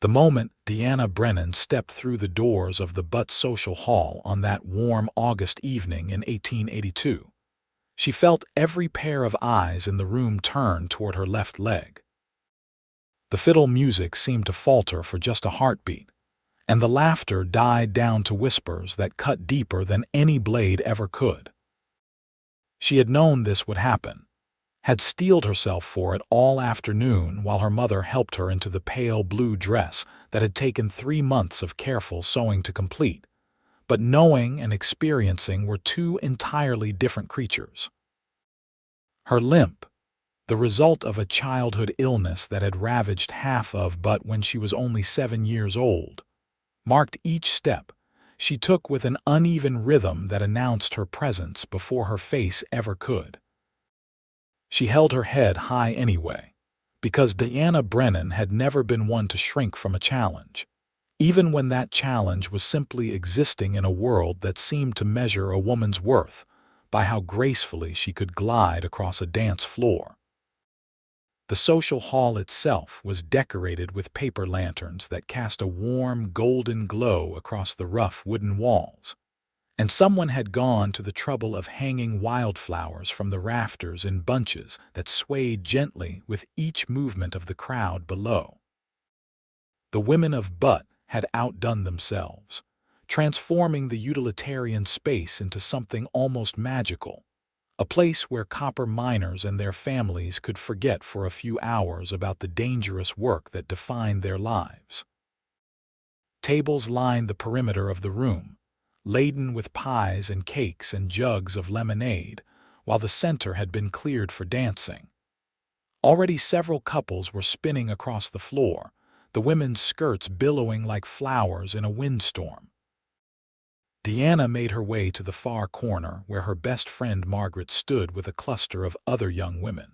The moment Brennan stepped through the doors of the Butte Social Hall on that warm August evening in 1882, she felt every pair of eyes in the room turn toward her left leg. The fiddle music seemed to falter for just a heartbeat, and the laughter died down to whispers that cut deeper than any blade ever could. She had known this would happen, had steeled herself for it all afternoon while her mother helped her into the pale blue dress that had taken 3 months of careful sewing to complete. But knowing and experiencing were two entirely different creatures. Her limp, the result of a childhood illness that had ravaged half of Butte when she was only 7 years old, marked each step she took with an uneven rhythm that announced her presence before her face ever could. She held her head high anyway, because Brennan had never been one to shrink from a challenge, even when that challenge was simply existing in a world that seemed to measure a woman's worth by how gracefully she could glide across a dance floor. The social hall itself was decorated with paper lanterns that cast a warm, golden glow across the rough wooden walls, and someone had gone to the trouble of hanging wildflowers from the rafters in bunches that swayed gently with each movement of the crowd below. The women of Butte had outdone themselves, transforming the utilitarian space into something almost magical, a place where copper miners and their families could forget for a few hours about the dangerous work that defined their lives. Tables lined the perimeter of the room, laden with pies and cakes and jugs of lemonade, while the center had been cleared for dancing. Already several couples were spinning across the floor, the women's skirts billowing like flowers in a windstorm. Deanna made her way to the far corner where her best friend Margaret stood with a cluster of other young women,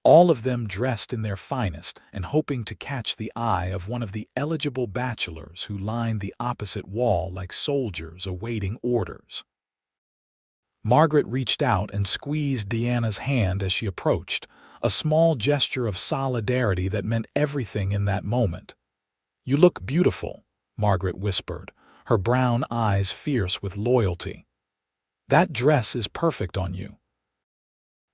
all of them dressed in their finest and hoping to catch the eye of one of the eligible bachelors who lined the opposite wall like soldiers awaiting orders. Margaret reached out and squeezed Deanna's hand as she approached, a small gesture of solidarity that meant everything in that moment. "You look beautiful," Margaret whispered, her brown eyes fierce with loyalty. "That dress is perfect on you."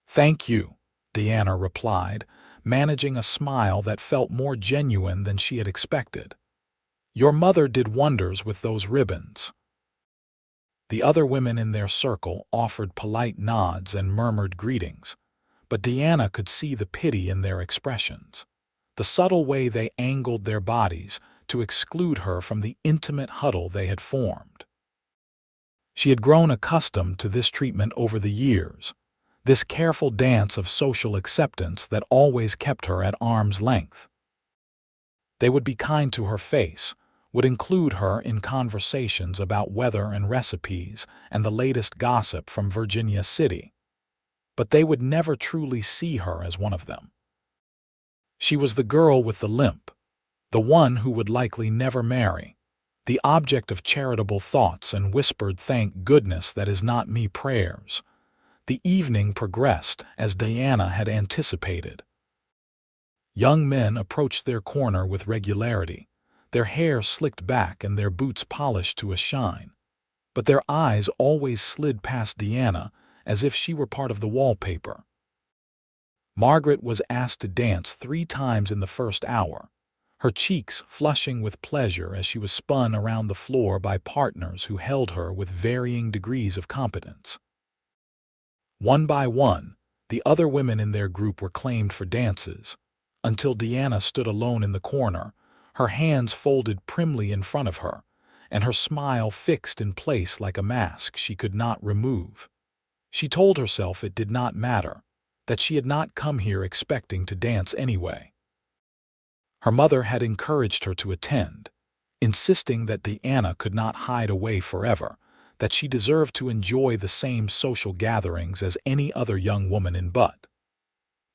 "Thank you," Deanna replied, managing a smile that felt more genuine than she had expected. "Your mother did wonders with those ribbons." The other women in their circle offered polite nods and murmured greetings, but Deanna could see the pity in their expressions, the subtle way they angled their bodies to exclude her from the intimate huddle they had formed. She had grown accustomed to this treatment over the years, this careful dance of social acceptance that always kept her at arm's length. They would be kind to her face, would include her in conversations about weather and recipes and the latest gossip from Virginia City, but they would never truly see her as one of them. She was the girl with the limp, the one who would likely never marry, the object of charitable thoughts and whispered "thank goodness that is not me" prayers. The evening progressed as Deanna had anticipated. Young men approached their corner with regularity, their hair slicked back and their boots polished to a shine, but their eyes always slid past Deanna as if she were part of the wallpaper. Margaret was asked to dance 3 times in the first hour, her cheeks flushing with pleasure as she was spun around the floor by partners who held her with varying degrees of competence. One by one, the other women in their group were claimed for dances, until Deanna stood alone in the corner, her hands folded primly in front of her, and her smile fixed in place like a mask she could not remove. She told herself it did not matter, that she had not come here expecting to dance anyway. Her mother had encouraged her to attend, insisting that Deanna could not hide away forever, that she deserved to enjoy the same social gatherings as any other young woman in Butte.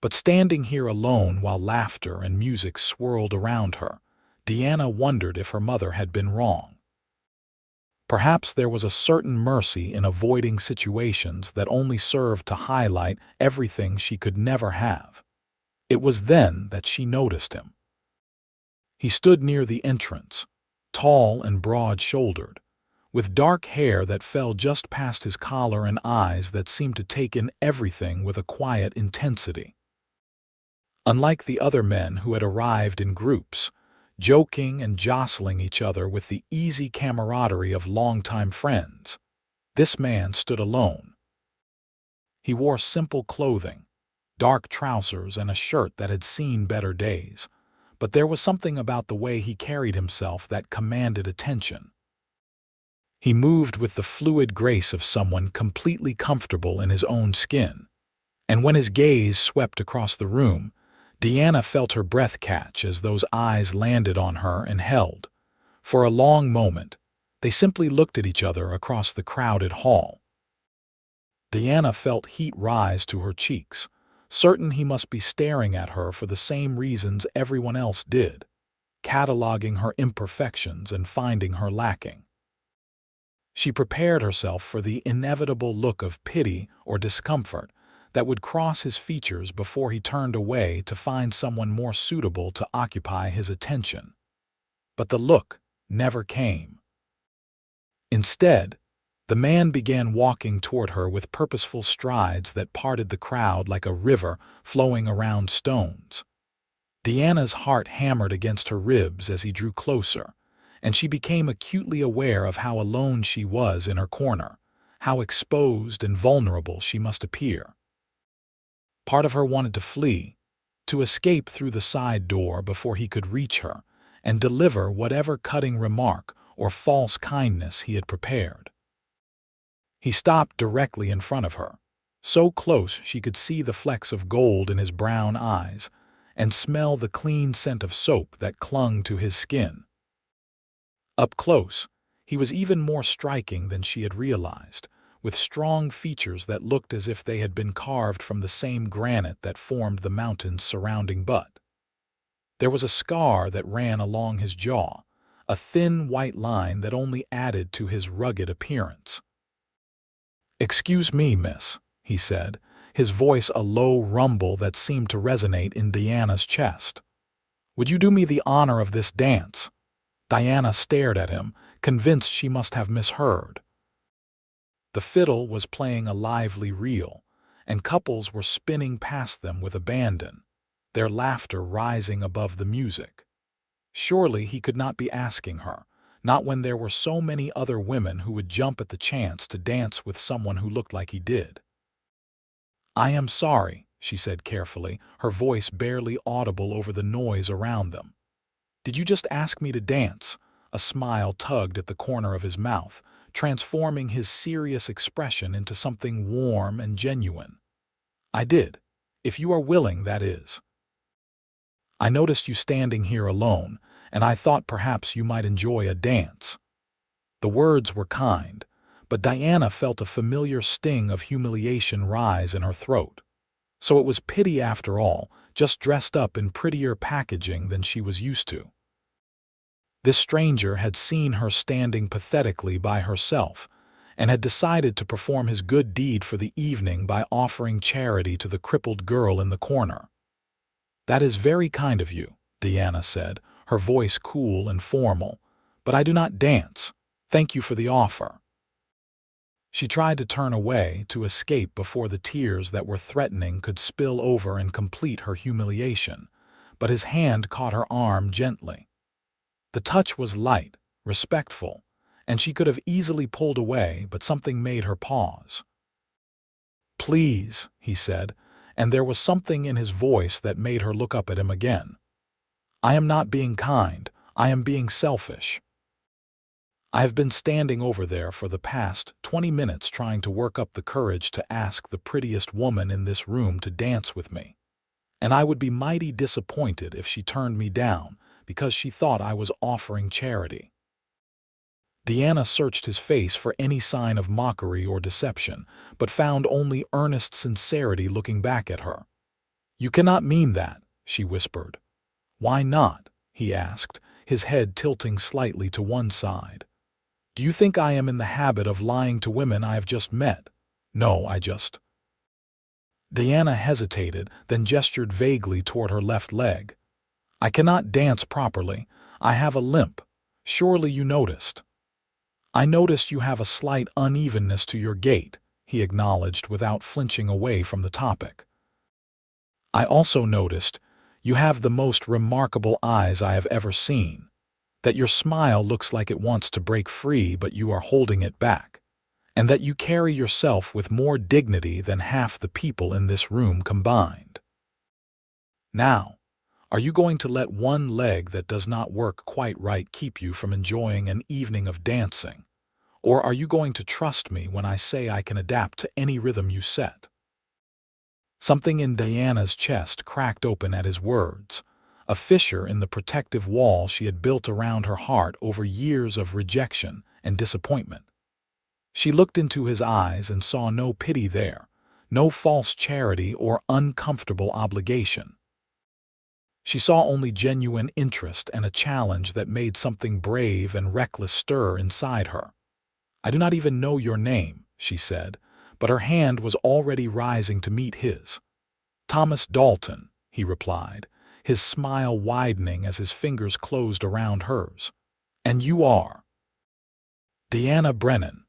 But standing here alone while laughter and music swirled around her, Deanna wondered if her mother had been wrong. Perhaps there was a certain mercy in avoiding situations that only served to highlight everything she could never have. It was then that she noticed him. He stood near the entrance, tall and broad-shouldered, with dark hair that fell just past his collar and eyes that seemed to take in everything with a quiet intensity. Unlike the other men who had arrived in groups, joking and jostling each other with the easy camaraderie of longtime friends, this man stood alone. He wore simple clothing, dark trousers and a shirt that had seen better days, but there was something about the way he carried himself that commanded attention. He moved with the fluid grace of someone completely comfortable in his own skin, and when his gaze swept across the room, Deanna felt her breath catch as those eyes landed on her and held. For a long moment, they simply looked at each other across the crowded hall. Deanna felt heat rise to her cheeks, certain he must be staring at her for the same reasons everyone else did, cataloging her imperfections and finding her lacking. She prepared herself for the inevitable look of pity or discomfort that would cross his features before he turned away to find someone more suitable to occupy his attention. But the look never came. Instead, the man began walking toward her with purposeful strides that parted the crowd like a river flowing around stones. Deanna's heart hammered against her ribs as he drew closer, and she became acutely aware of how alone she was in her corner, how exposed and vulnerable she must appear. Part of her wanted to flee, to escape through the side door before he could reach her and deliver whatever cutting remark or false kindness he had prepared. He stopped directly in front of her, so close she could see the flecks of gold in his brown eyes and smell the clean scent of soap that clung to his skin. Up close, he was even more striking than she had realized, with strong features that looked as if they had been carved from the same granite that formed the mountains surrounding Butte. There was a scar that ran along his jaw, a thin white line that only added to his rugged appearance. "Excuse me, miss," he said, his voice a low rumble that seemed to resonate in Deanna's chest. "Would you do me the honor of this dance?" Diana stared at him, convinced she must have misheard. The fiddle was playing a lively reel, and couples were spinning past them with abandon, their laughter rising above the music. Surely he could not be asking her, not when there were so many other women who would jump at the chance to dance with someone who looked like he did. "I am sorry," she said carefully, her voice barely audible over the noise around them. "Did you just ask me to dance?" A smile tugged at the corner of his mouth, transforming his serious expression into something warm and genuine. "I did. If you are willing, that is. I noticed you standing here alone, and I thought perhaps you might enjoy a dance." The words were kind, but Diana felt a familiar sting of humiliation rise in her throat. So it was pity after all, just dressed up in prettier packaging than she was used to. This stranger had seen her standing pathetically by herself and had decided to perform his good deed for the evening by offering charity to the crippled girl in the corner. "That is very kind of you," Deanna said, her voice cool and formal, "but I do not dance. Thank you for the offer." She tried to turn away, to escape before the tears that were threatening could spill over and complete her humiliation, but his hand caught her arm gently. The touch was light, respectful, and she could have easily pulled away, but something made her pause. "Please," he said, and there was something in his voice that made her look up at him again. "I am not being kind, I am being selfish. I have been standing over there for the past 20 minutes trying to work up the courage to ask the prettiest woman in this room to dance with me, and I would be mighty disappointed if she turned me down because she thought I was offering charity." Deanna searched his face for any sign of mockery or deception, but found only earnest sincerity looking back at her. "You cannot mean that," she whispered. "Why not?" he asked, his head tilting slightly to one side. "Do you think I am in the habit of lying to women I have just met? No, I just—" Deanna hesitated, then gestured vaguely toward her left leg. I cannot dance properly. I have a limp. Surely you noticed. I noticed you have a slight unevenness to your gait, he acknowledged without flinching away from the topic. I also noticed you have the most remarkable eyes I have ever seen, that your smile looks like it wants to break free but you are holding it back, and that you carry yourself with more dignity than half the people in this room combined. Now, are you going to let one leg that does not work quite right keep you from enjoying an evening of dancing? Or are you going to trust me when I say I can adapt to any rhythm you set? Something in Diana's chest cracked open at his words, a fissure in the protective wall she had built around her heart over years of rejection and disappointment. She looked into his eyes and saw no pity there, no false charity or uncomfortable obligation. She saw only genuine interest and a challenge that made something brave and reckless stir inside her. I do not even know your name, she said, but her hand was already rising to meet his. Thomas Dalton, he replied, his smile widening as his fingers closed around hers. And you are? Diana Brennan.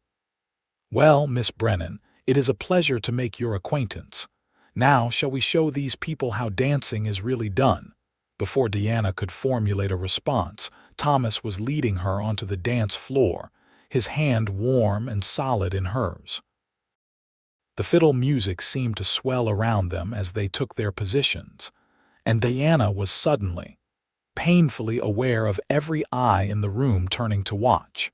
Well, Miss Brennan, it is a pleasure to make your acquaintance. Now shall we show these people how dancing is really done? Before Diana could formulate a response, Thomas was leading her onto the dance floor, his hand warm and solid in hers. The fiddle music seemed to swell around them as they took their positions, and Diana was suddenly, painfully aware of every eye in the room turning to watch.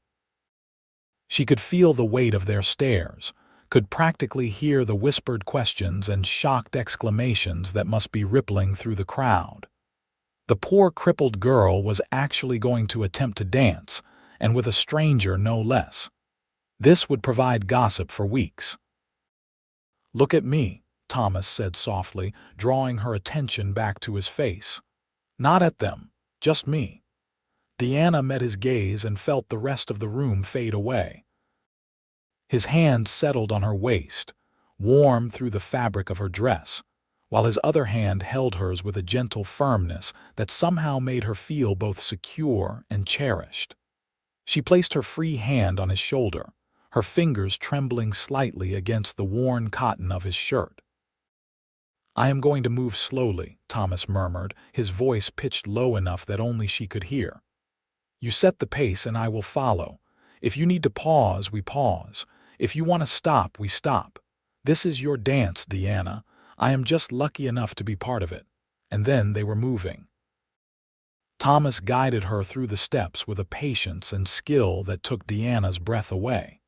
She could feel the weight of their stares, could practically hear the whispered questions and shocked exclamations that must be rippling through the crowd. The poor crippled girl was actually going to attempt to dance, and with a stranger no less. This would provide gossip for weeks. Look at me, Thomas said softly, drawing her attention back to his face. Not at them, just me. Diana met his gaze and felt the rest of the room fade away. His hand settled on her waist, warm through the fabric of her dress, while his other hand held hers with a gentle firmness that somehow made her feel both secure and cherished. She placed her free hand on his shoulder, her fingers trembling slightly against the worn cotton of his shirt. I am going to move slowly, Thomas murmured, his voice pitched low enough that only she could hear. You set the pace and I will follow. If you need to pause, we pause. If you want to stop, we stop. This is your dance, Diana. I am just lucky enough to be part of it. And then they were moving. Thomas guided her through the steps with a patience and skill that took Diana's breath away.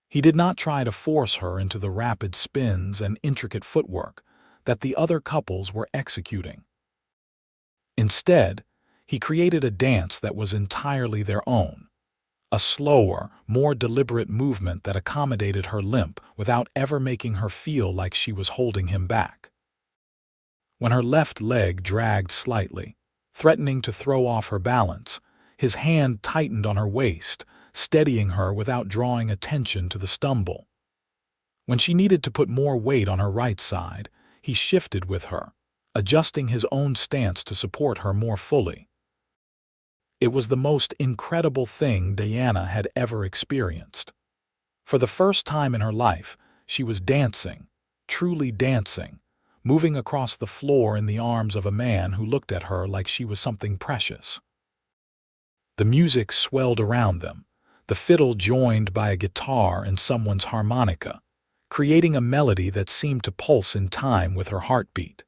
He did not try to force her into the rapid spins and intricate footwork that the other couples were executing. Instead, he created a dance that was entirely their own, a slower, more deliberate movement that accommodated her limp without ever making her feel like she was holding him back. When her left leg dragged slightly, threatening to throw off her balance, his hand tightened on her waist, steadying her without drawing attention to the stumble. When she needed to put more weight on her right side, he shifted with her, adjusting his own stance to support her more fully. It was the most incredible thing Diana had ever experienced. For the first time in her life, she was dancing, truly dancing, moving across the floor in the arms of a man who looked at her like she was something precious. The music swelled around them, the fiddle joined by a guitar and someone's harmonica, creating a melody that seemed to pulse in time with her heartbeat.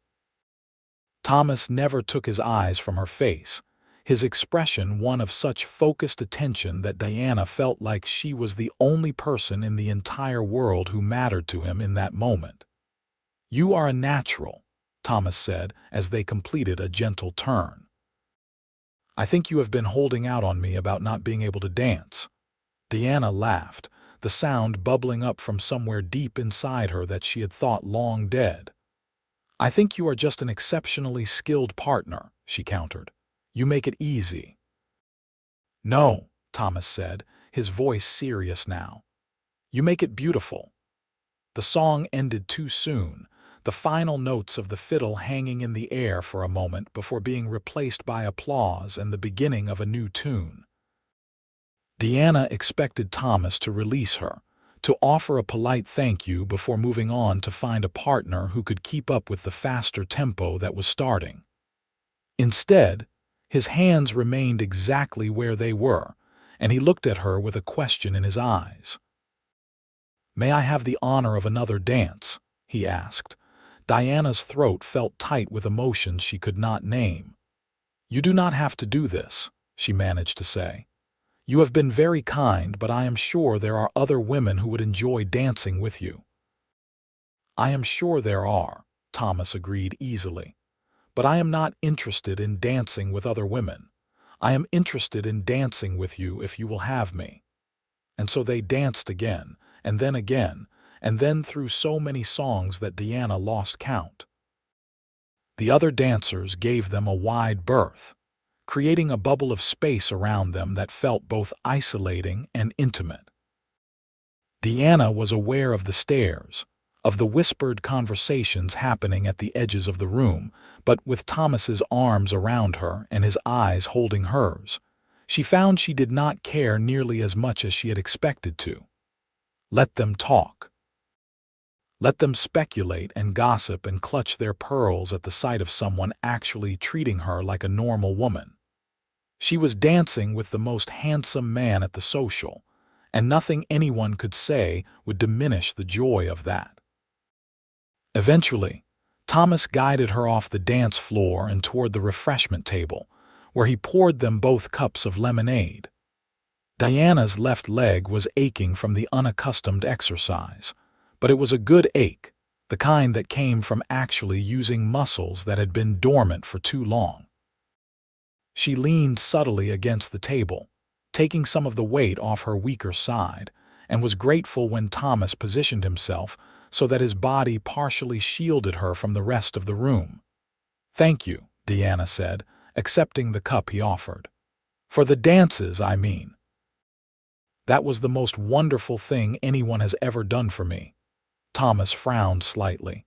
Thomas never took his eyes from her face, his expression one of such focused attention that Diana felt like she was the only person in the entire world who mattered to him in that moment. You are a natural, Thomas said as they completed a gentle turn. I think you have been holding out on me about not being able to dance. Diana laughed, the sound bubbling up from somewhere deep inside her that she had thought long dead. I think you are just an exceptionally skilled partner, she countered. You make it easy. No, Thomas said, his voice serious now. You make it beautiful. The song ended too soon. the final notes of the fiddle hanging in the air for a moment before being replaced by applause and the beginning of a new tune. Deanna expected Thomas to release her, to offer a polite thank you before moving on to find a partner who could keep up with the faster tempo that was starting. Instead, his hands remained exactly where they were, and he looked at her with a question in his eyes. "May I have the honor of another dance?" he asked. Diana's throat felt tight with emotions she could not name. "You do not have to do this," she managed to say. "You have been very kind, but I am sure there are other women who would enjoy dancing with you." "I am sure there are," Thomas agreed easily. "But I am not interested in dancing with other women. I am interested in dancing with you if you will have me." And so they danced again, and then through so many songs that Deanna lost count. The other dancers gave them a wide berth, creating a bubble of space around them that felt both isolating and intimate. Deanna was aware of the stares, of the whispered conversations happening at the edges of the room, but with Thomas's arms around her and his eyes holding hers, she found she did not care nearly as much as she had expected to. Let them talk. Let them speculate and gossip and clutch their pearls at the sight of someone actually treating her like a normal woman. She was dancing with the most handsome man at the social, and nothing anyone could say would diminish the joy of that. Eventually, Thomas guided her off the dance floor and toward the refreshment table, where he poured them both cups of lemonade. Diana's left leg was aching from the unaccustomed exercise, but it was a good ache, the kind that came from actually using muscles that had been dormant for too long. She leaned subtly against the table, taking some of the weight off her weaker side, and was grateful when Thomas positioned himself so that his body partially shielded her from the rest of the room. "Thank you," Deanna said, accepting the cup he offered. "For the dances, I mean. That was the most wonderful thing anyone has ever done for me." Thomas frowned slightly.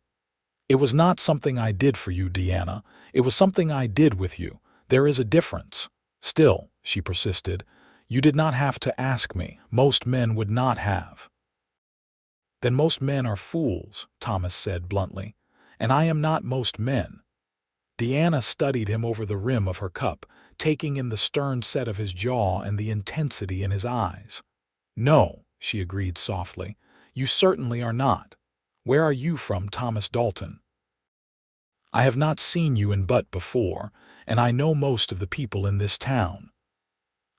"It was not something I did for you, Deanna. It was something I did with you. There is a difference. Still," she persisted, "you did not have to ask me. Most men would not have." "Then most men are fools," Thomas said bluntly, "and I am not most men." Deanna studied him over the rim of her cup, taking in the stern set of his jaw and the intensity in his eyes. "No," she agreed softly, "you certainly are not. Where are you from, Thomas Dalton?" "I have not seen you in Butte before, and I know most of the people in this town."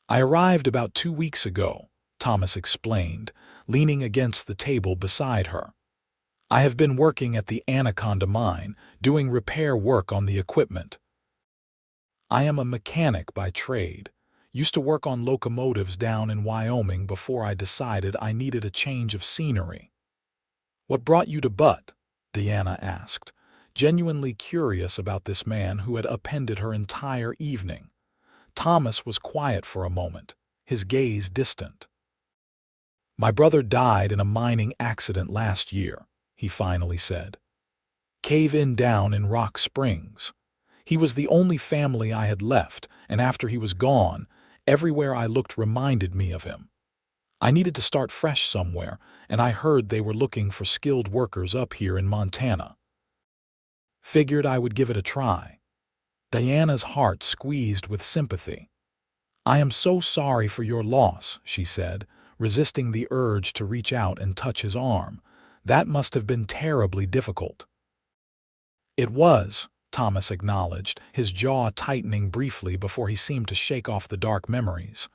"I arrived about 2 weeks ago," Thomas explained, leaning against the table beside her. "I have been working at the Anaconda mine, doing repair work on the equipment. I am a mechanic by trade. Used to work on locomotives down in Wyoming before I decided I needed a change of scenery." "What brought you to Butte?" Deanna asked, genuinely curious about this man who had upended her entire evening. Thomas was quiet for a moment, his gaze distant. "My brother died in a mining accident last year," he finally said. "Cave-in down in Rock Springs. He was the only family I had left, and after he was gone, everywhere I looked reminded me of him. I needed to start fresh somewhere, and I heard they were looking for skilled workers up here in Montana. Figured I would give it a try." Diana's heart squeezed with sympathy. "I am so sorry for your loss," she said, resisting the urge to reach out and touch his arm. "That must have been terribly difficult." "It was," Thomas acknowledged, his jaw tightening briefly before he seemed to shake off the dark memories.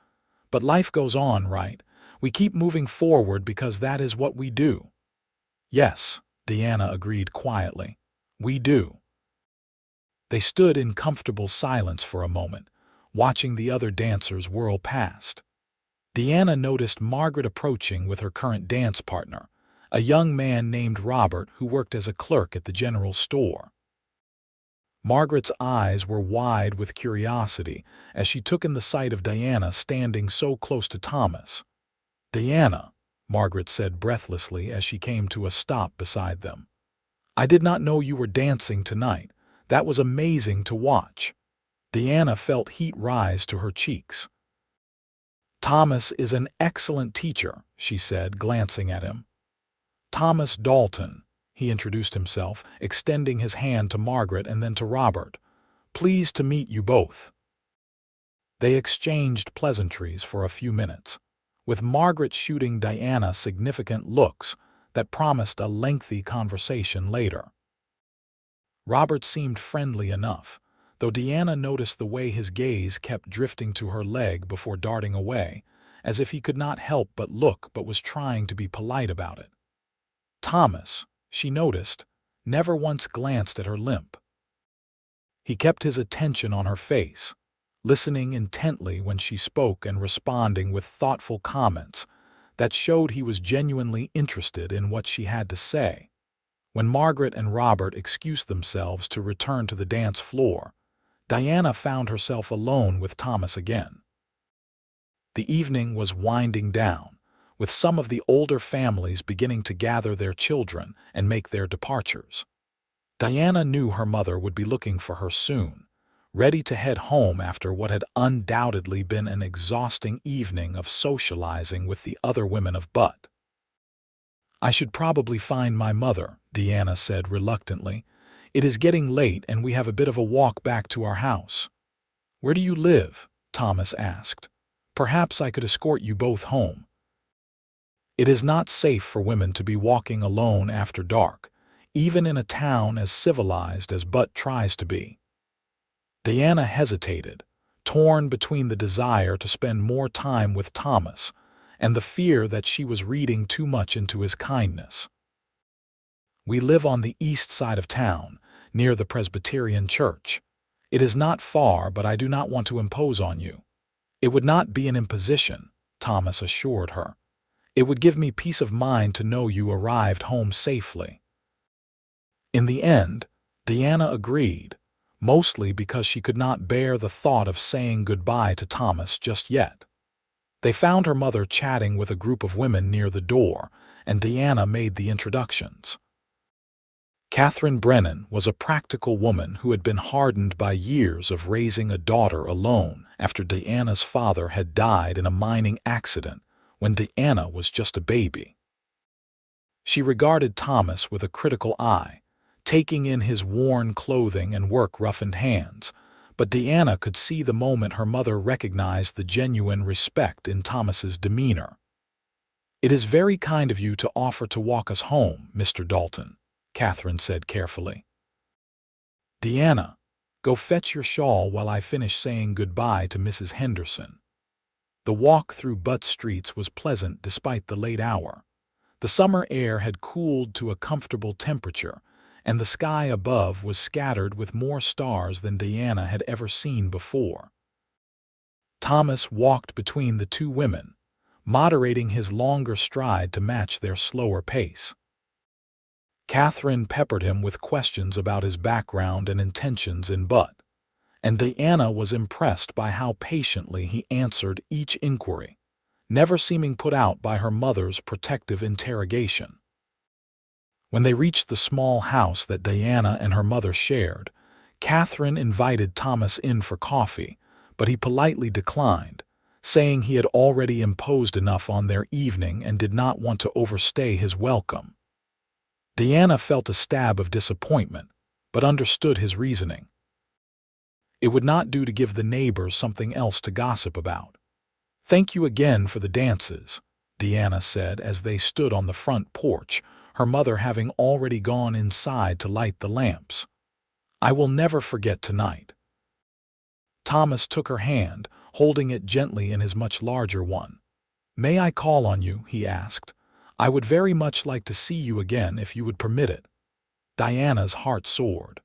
"But life goes on, right? We keep moving forward because that is what we do." "Yes," Deanna agreed quietly. "We do." They stood in comfortable silence for a moment, watching the other dancers whirl past. Deanna noticed Margaret approaching with her current dance partner, a young man named Robert who worked as a clerk at the general store. Margaret's eyes were wide with curiosity as she took in the sight of Diana standing so close to Thomas. "Diana," Margaret said breathlessly as she came to a stop beside them. I did not know you were dancing tonight. That was amazing to watch. Deanna felt heat rise to her cheeks. Thomas is an excellent teacher, she said, glancing at him. Thomas Dalton, he introduced himself, extending his hand to Margaret and then to Robert. Pleased to meet you both. They exchanged pleasantries for a few minutes, with Margaret shooting Diana significant looks that promised a lengthy conversation later. Robert seemed friendly enough, though Deanna noticed the way his gaze kept drifting to her leg before darting away, as if he could not help but look but was trying to be polite about it. Thomas, she noticed, never once glanced at her limp. He kept his attention on her face, listening intently when she spoke and responding with thoughtful comments that showed he was genuinely interested in what she had to say. When Margaret and Robert excused themselves to return to the dance floor, Diana found herself alone with Thomas again. The evening was winding down, with some of the older families beginning to gather their children and make their departures. Diana knew her mother would be looking for her soon, ready to head home after what had undoubtedly been an exhausting evening of socializing with the other women of Butte. I should probably find my mother, Deanna said reluctantly. It is getting late and we have a bit of a walk back to our house. Where do you live? Thomas asked. Perhaps I could escort you both home. It is not safe for women to be walking alone after dark, even in a town as civilized as Butte tries to be. Deanna hesitated, torn between the desire to spend more time with Thomas and the fear that she was reading too much into his kindness. We live on the east side of town, near the Presbyterian church. It is not far, but I do not want to impose on you. It would not be an imposition, Thomas assured her. It would give me peace of mind to know you arrived home safely. In the end, Deanna agreed, mostly because she could not bear the thought of saying goodbye to Thomas just yet. They found her mother chatting with a group of women near the door, and Deanna made the introductions. Catherine Brennan was a practical woman who had been hardened by years of raising a daughter alone after Deanna's father had died in a mining accident when Deanna was just a baby. She regarded Thomas with a critical eye, taking in his worn clothing and work-roughened hands, but Deanna could see the moment her mother recognized the genuine respect in Thomas's demeanor. It is very kind of you to offer to walk us home, Mr. Dalton, Catherine said carefully. Deanna, go fetch your shawl while I finish saying goodbye to Mrs. Henderson. The walk through Butte streets was pleasant despite the late hour. The summer air had cooled to a comfortable temperature, and the sky above was scattered with more stars than Deanna had ever seen before. Thomas walked between the two women, moderating his longer stride to match their slower pace. Catherine peppered him with questions about his background and intentions in Butte, and Deanna was impressed by how patiently he answered each inquiry, never seeming put out by her mother's protective interrogation. When they reached the small house that Deanna and her mother shared, Catherine invited Thomas in for coffee, but he politely declined, saying he had already imposed enough on their evening and did not want to overstay his welcome. Deanna felt a stab of disappointment, but understood his reasoning. It would not do to give the neighbors something else to gossip about. Thank you again for the dances, Deanna said as they stood on the front porch, her mother having already gone inside to light the lamps. I will never forget tonight. Thomas took her hand, holding it gently in his much larger one. May I call on you? He asked. I would very much like to see you again if you would permit it. Diana's heart soared.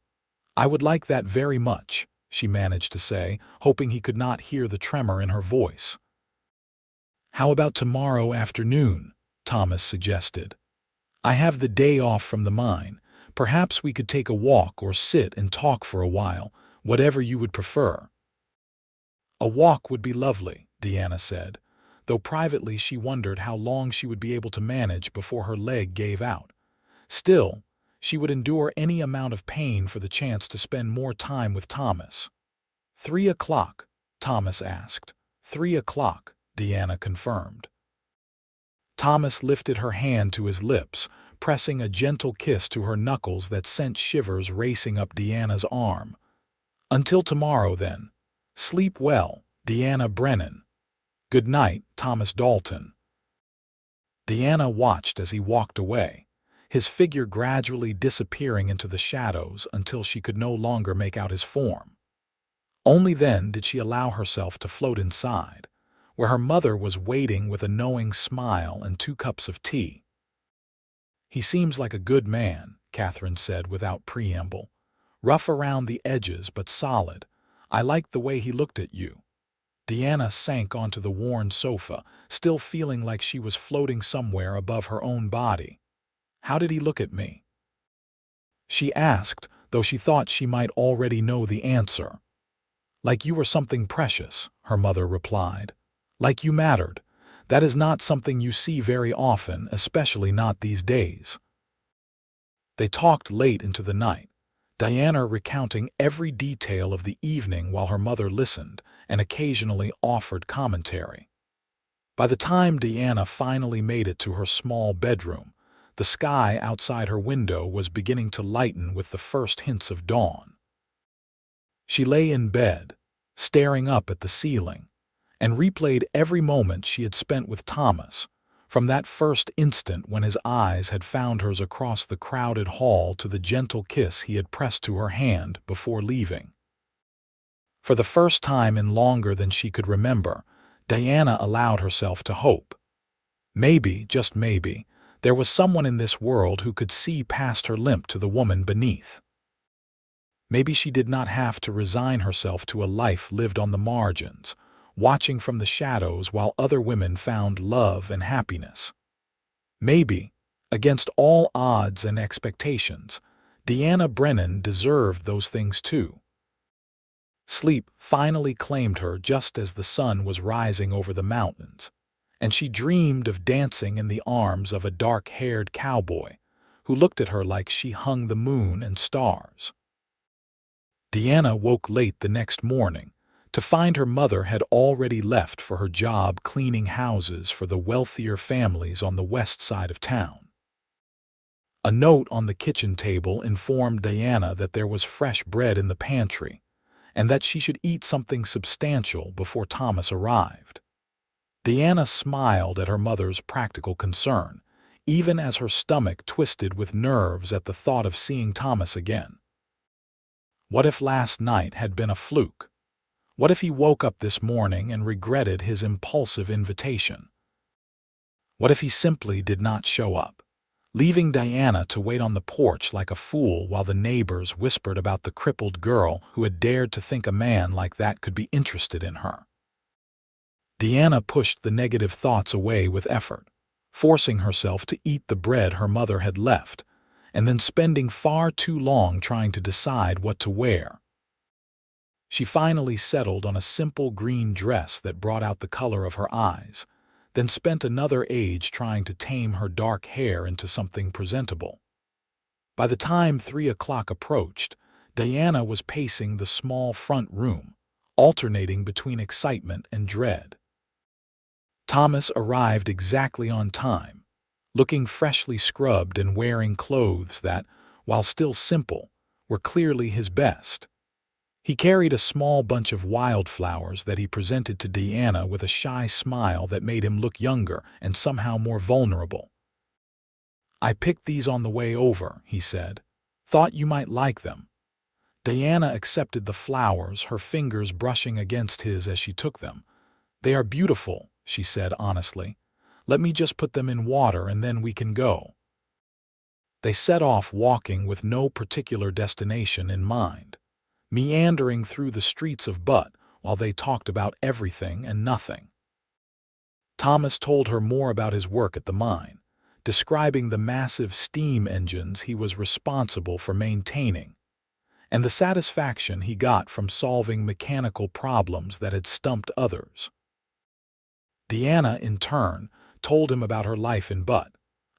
I would like that very much, she managed to say, hoping he could not hear the tremor in her voice. How about tomorrow afternoon? Thomas suggested. I have the day off from the mine. Perhaps we could take a walk or sit and talk for a while, whatever you would prefer. A walk would be lovely, Deanna said, though privately she wondered how long she would be able to manage before her leg gave out. Still, She would endure any amount of pain for the chance to spend more time with Thomas. 3 o'clock, Thomas asked. 3 o'clock, Deanna confirmed. Thomas lifted her hand to his lips, pressing a gentle kiss to her knuckles that sent shivers racing up Deanna's arm. Until tomorrow, then. Sleep well, Deanna Brennan. Good night, Thomas Dalton. Deanna watched as he walked away, his figure gradually disappearing into the shadows until she could no longer make out his form. Only then did she allow herself to float inside, where her mother was waiting with a knowing smile and 2 cups of tea. "He seems like a good man," Catherine said without preamble. "Rough around the edges but solid. I liked the way he looked at you." Deanna sank onto the worn sofa, still feeling like she was floating somewhere above her own body. "How did he look at me?" she asked, though she thought she might already know the answer. "Like you were something precious," her mother replied. "Like you mattered. That is not something you see very often, especially not these days." They talked late into the night, Diana recounting every detail of the evening while her mother listened and occasionally offered commentary. By the time Diana finally made it to her small bedroom, the sky outside her window was beginning to lighten with the first hints of dawn. She lay in bed, staring up at the ceiling, and replayed every moment she had spent with Thomas, from that first instant when his eyes had found hers across the crowded hall to the gentle kiss he had pressed to her hand before leaving. For the first time in longer than she could remember, Diana allowed herself to hope. Maybe, just maybe, there was someone in this world who could see past her limp to the woman beneath. Maybe she did not have to resign herself to a life lived on the margins, watching from the shadows while other women found love and happiness. Maybe, against all odds and expectations, Deanna Brennan deserved those things too. Sleep finally claimed her just as the sun was rising over the mountains, and she dreamed of dancing in the arms of a dark-haired cowboy who looked at her like she hung the moon and stars. Deanna woke late the next morning to find her mother had already left for her job cleaning houses for the wealthier families on the west side of town. A note on the kitchen table informed Diana that there was fresh bread in the pantry and that she should eat something substantial before Thomas arrived. Diana smiled at her mother's practical concern, even as her stomach twisted with nerves at the thought of seeing Thomas again. What if last night had been a fluke? What if he woke up this morning and regretted his impulsive invitation? What if he simply did not show up, leaving Diana to wait on the porch like a fool while the neighbors whispered about the crippled girl who had dared to think a man like that could be interested in her? Deanna pushed the negative thoughts away with effort, forcing herself to eat the bread her mother had left, and then spending far too long trying to decide what to wear. She finally settled on a simple green dress that brought out the color of her eyes, then spent another age trying to tame her dark hair into something presentable. By the time 3 o'clock approached, Diana was pacing the small front room, alternating between excitement and dread. Thomas arrived exactly on time, looking freshly scrubbed and wearing clothes that, while still simple, were clearly his best. He carried a small bunch of wildflowers that he presented to Deanna with a shy smile that made him look younger and somehow more vulnerable. "I picked these on the way over," he said. "Thought you might like them." Deanna accepted the flowers, her fingers brushing against his as she took them. "They are beautiful," she said honestly. "Let me just put them in water and then we can go." They set off walking with no particular destination in mind, meandering through the streets of Butte while they talked about everything and nothing. Thomas told her more about his work at the mine, describing the massive steam engines he was responsible for maintaining, and the satisfaction he got from solving mechanical problems that had stumped others. Deanna, in turn, told him about her life in Butte,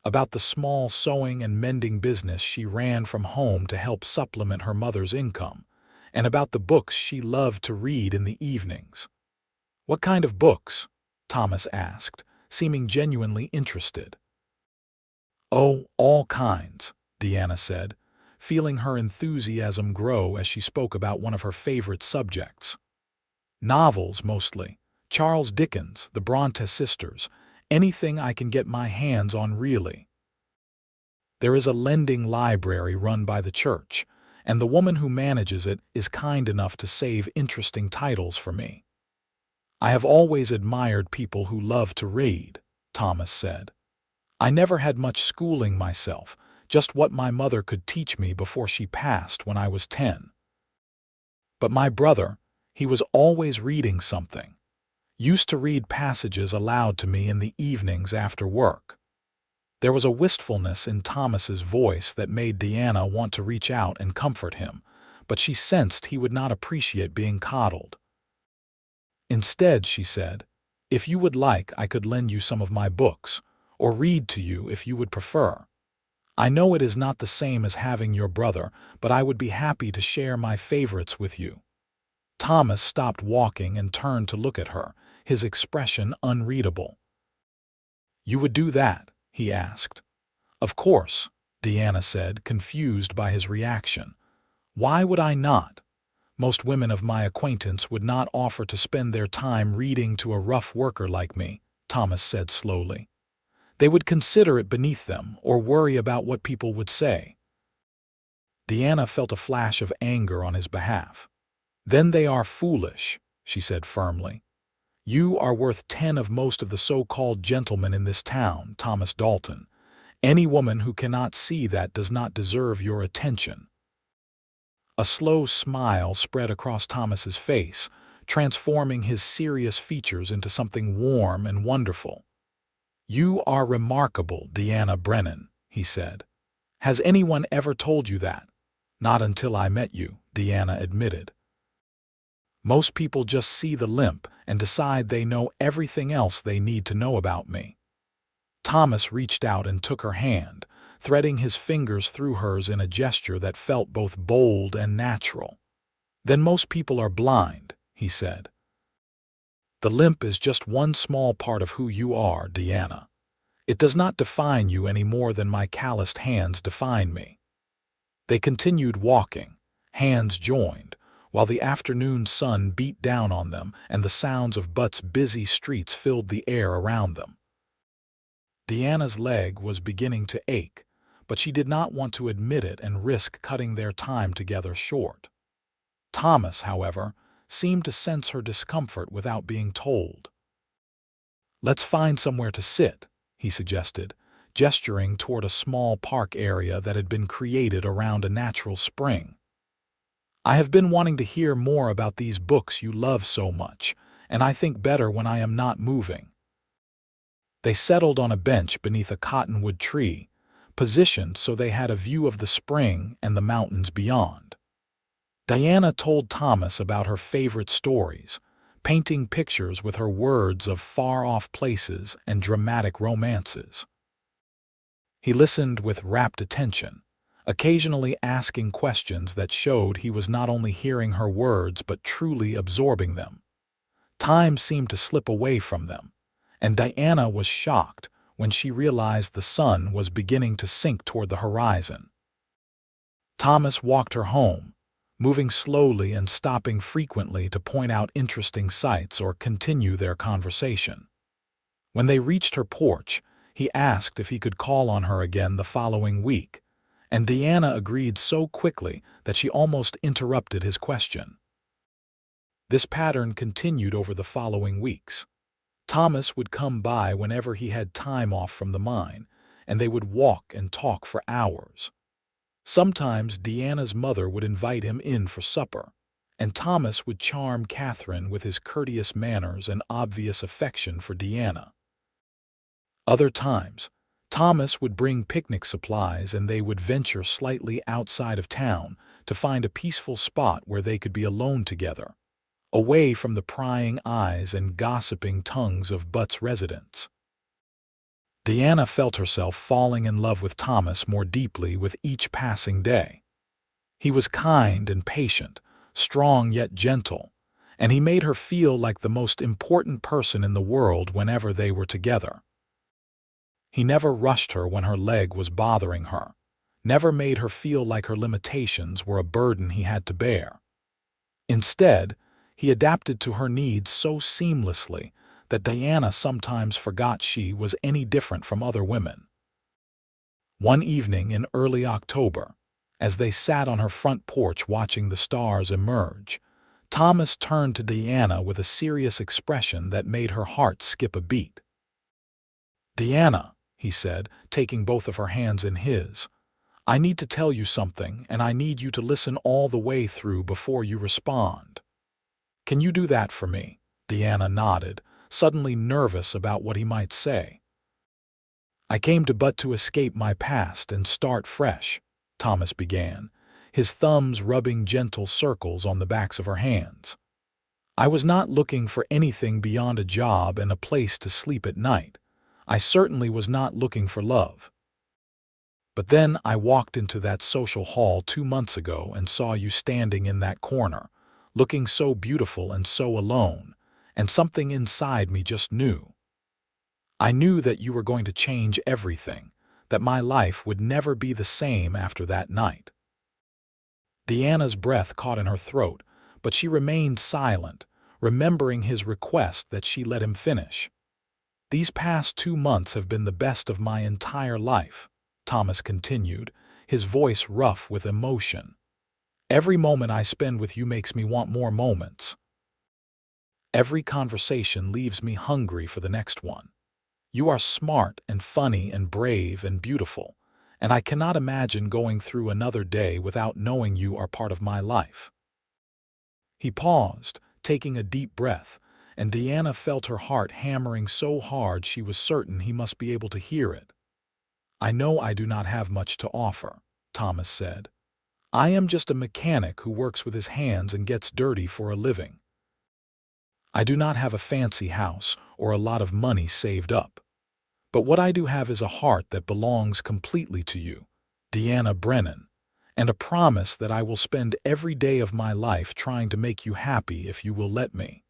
about the small sewing and mending business she ran from home to help supplement her mother's income, and about the books she loved to read in the evenings. "What kind of books?" Thomas asked, seeming genuinely interested. "Oh, all kinds," Deanna said, feeling her enthusiasm grow as she spoke about one of her favorite subjects. "Novels, mostly. Charles Dickens, the Bronte sisters, anything I can get my hands on, really. There is a lending library run by the church, and the woman who manages it is kind enough to save interesting titles for me." "I have always admired people who love to read," Thomas said. "I never had much schooling myself, just what my mother could teach me before she passed when I was 10. But my brother, he was always reading something. Used to read passages aloud to me in the evenings after work." There was a wistfulness in Thomas's voice that made Deanna want to reach out and comfort him, but she sensed he would not appreciate being coddled. "Instead," she said, "if you would like, I could lend you some of my books, or read to you if you would prefer. I know it is not the same as having your brother, but I would be happy to share my favorites with you." Thomas stopped walking and turned to look at her, his expression unreadable. "You would do that?" he asked. "Of course," Deanna said, confused by his reaction. "Why would I not? Most women of my acquaintance would not offer to spend their time reading to a rough worker like me," Thomas said slowly. "They would consider it beneath them or worry about what people would say." Deanna felt a flash of anger on his behalf. "Then they are foolish," she said firmly. "You are worth 10 of most of the so-called gentlemen in this town, Thomas Dalton. Any woman who cannot see that does not deserve your attention." A slow smile spread across Thomas's face, transforming his serious features into something warm and wonderful. "You are remarkable, Deanna Brennan," he said. "Has anyone ever told you that?" "Not until I met you," Deanna admitted. "Most people just see the limp and decide they know everything else they need to know about me." Thomas reached out and took her hand, threading his fingers through hers in a gesture that felt both bold and natural. "Then most people are blind," he said. "The limp is just one small part of who you are, Deanna. It does not define you any more than my calloused hands define me." They continued walking, hands joined, while the afternoon sun beat down on them and the sounds of Butte's busy streets filled the air around them. Deanna's leg was beginning to ache, but she did not want to admit it and risk cutting their time together short. Thomas, however, seemed to sense her discomfort without being told. "Let's find somewhere to sit," he suggested, gesturing toward a small park area that had been created around a natural spring. "I have been wanting to hear more about these books you love so much, and I think better when I am not moving." They settled on a bench beneath a cottonwood tree, positioned so they had a view of the spring and the mountains beyond. Diana told Thomas about her favorite stories, painting pictures with her words of far-off places and dramatic romances. He listened with rapt attention, occasionally asking questions that showed he was not only hearing her words but truly absorbing them. Time seemed to slip away from them, and Diana was shocked when she realized the sun was beginning to sink toward the horizon. Thomas walked her home, moving slowly and stopping frequently to point out interesting sights or continue their conversation. When they reached her porch, he asked if he could call on her again the following week, and Deanna agreed so quickly that she almost interrupted his question. This pattern continued over the following weeks. Thomas would come by whenever he had time off from the mine, and they would walk and talk for hours. Sometimes Deanna's mother would invite him in for supper, and Thomas would charm Catherine with his courteous manners and obvious affection for Deanna. Other times, Thomas would bring picnic supplies and they would venture slightly outside of town to find a peaceful spot where they could be alone together, away from the prying eyes and gossiping tongues of Butte's residents. Deanna felt herself falling in love with Thomas more deeply with each passing day. He was kind and patient, strong yet gentle, and he made her feel like the most important person in the world whenever they were together. He never rushed her when her leg was bothering her, never made her feel like her limitations were a burden he had to bear. Instead, he adapted to her needs so seamlessly that Diana sometimes forgot she was any different from other women. One evening in early October, as they sat on her front porch watching the stars emerge, Thomas turned to Diana with a serious expression that made her heart skip a beat. "Diana," he said, taking both of her hands in his, "I need to tell you something, and I need you to listen all the way through before you respond." "Can you do that for me?" Diana nodded, suddenly nervous about what he might say. "I came to Butte to escape my past and start fresh," Thomas began, his thumbs rubbing gentle circles on the backs of her hands. "I was not looking for anything beyond a job and a place to sleep at night. I certainly was not looking for love. But then I walked into that social hall 2 months ago and saw you standing in that corner, looking so beautiful and so alone, and something inside me just knew. I knew that you were going to change everything, that my life would never be the same after that night." Deanna's breath caught in her throat, but she remained silent, remembering his request that she let him finish. "These past 2 months have been the best of my entire life," Thomas continued, his voice rough with emotion. "Every moment I spend with you makes me want more moments. Every conversation leaves me hungry for the next one. You are smart and funny and brave and beautiful, and I cannot imagine going through another day without knowing you are part of my life." He paused, taking a deep breath, and Deanna felt her heart hammering so hard she was certain he must be able to hear it. "I know I do not have much to offer," Thomas said. "I am just a mechanic who works with his hands and gets dirty for a living. I do not have a fancy house or a lot of money saved up. But what I do have is a heart that belongs completely to you, Deanna Brennan, and a promise that I will spend every day of my life trying to make you happy if you will let me."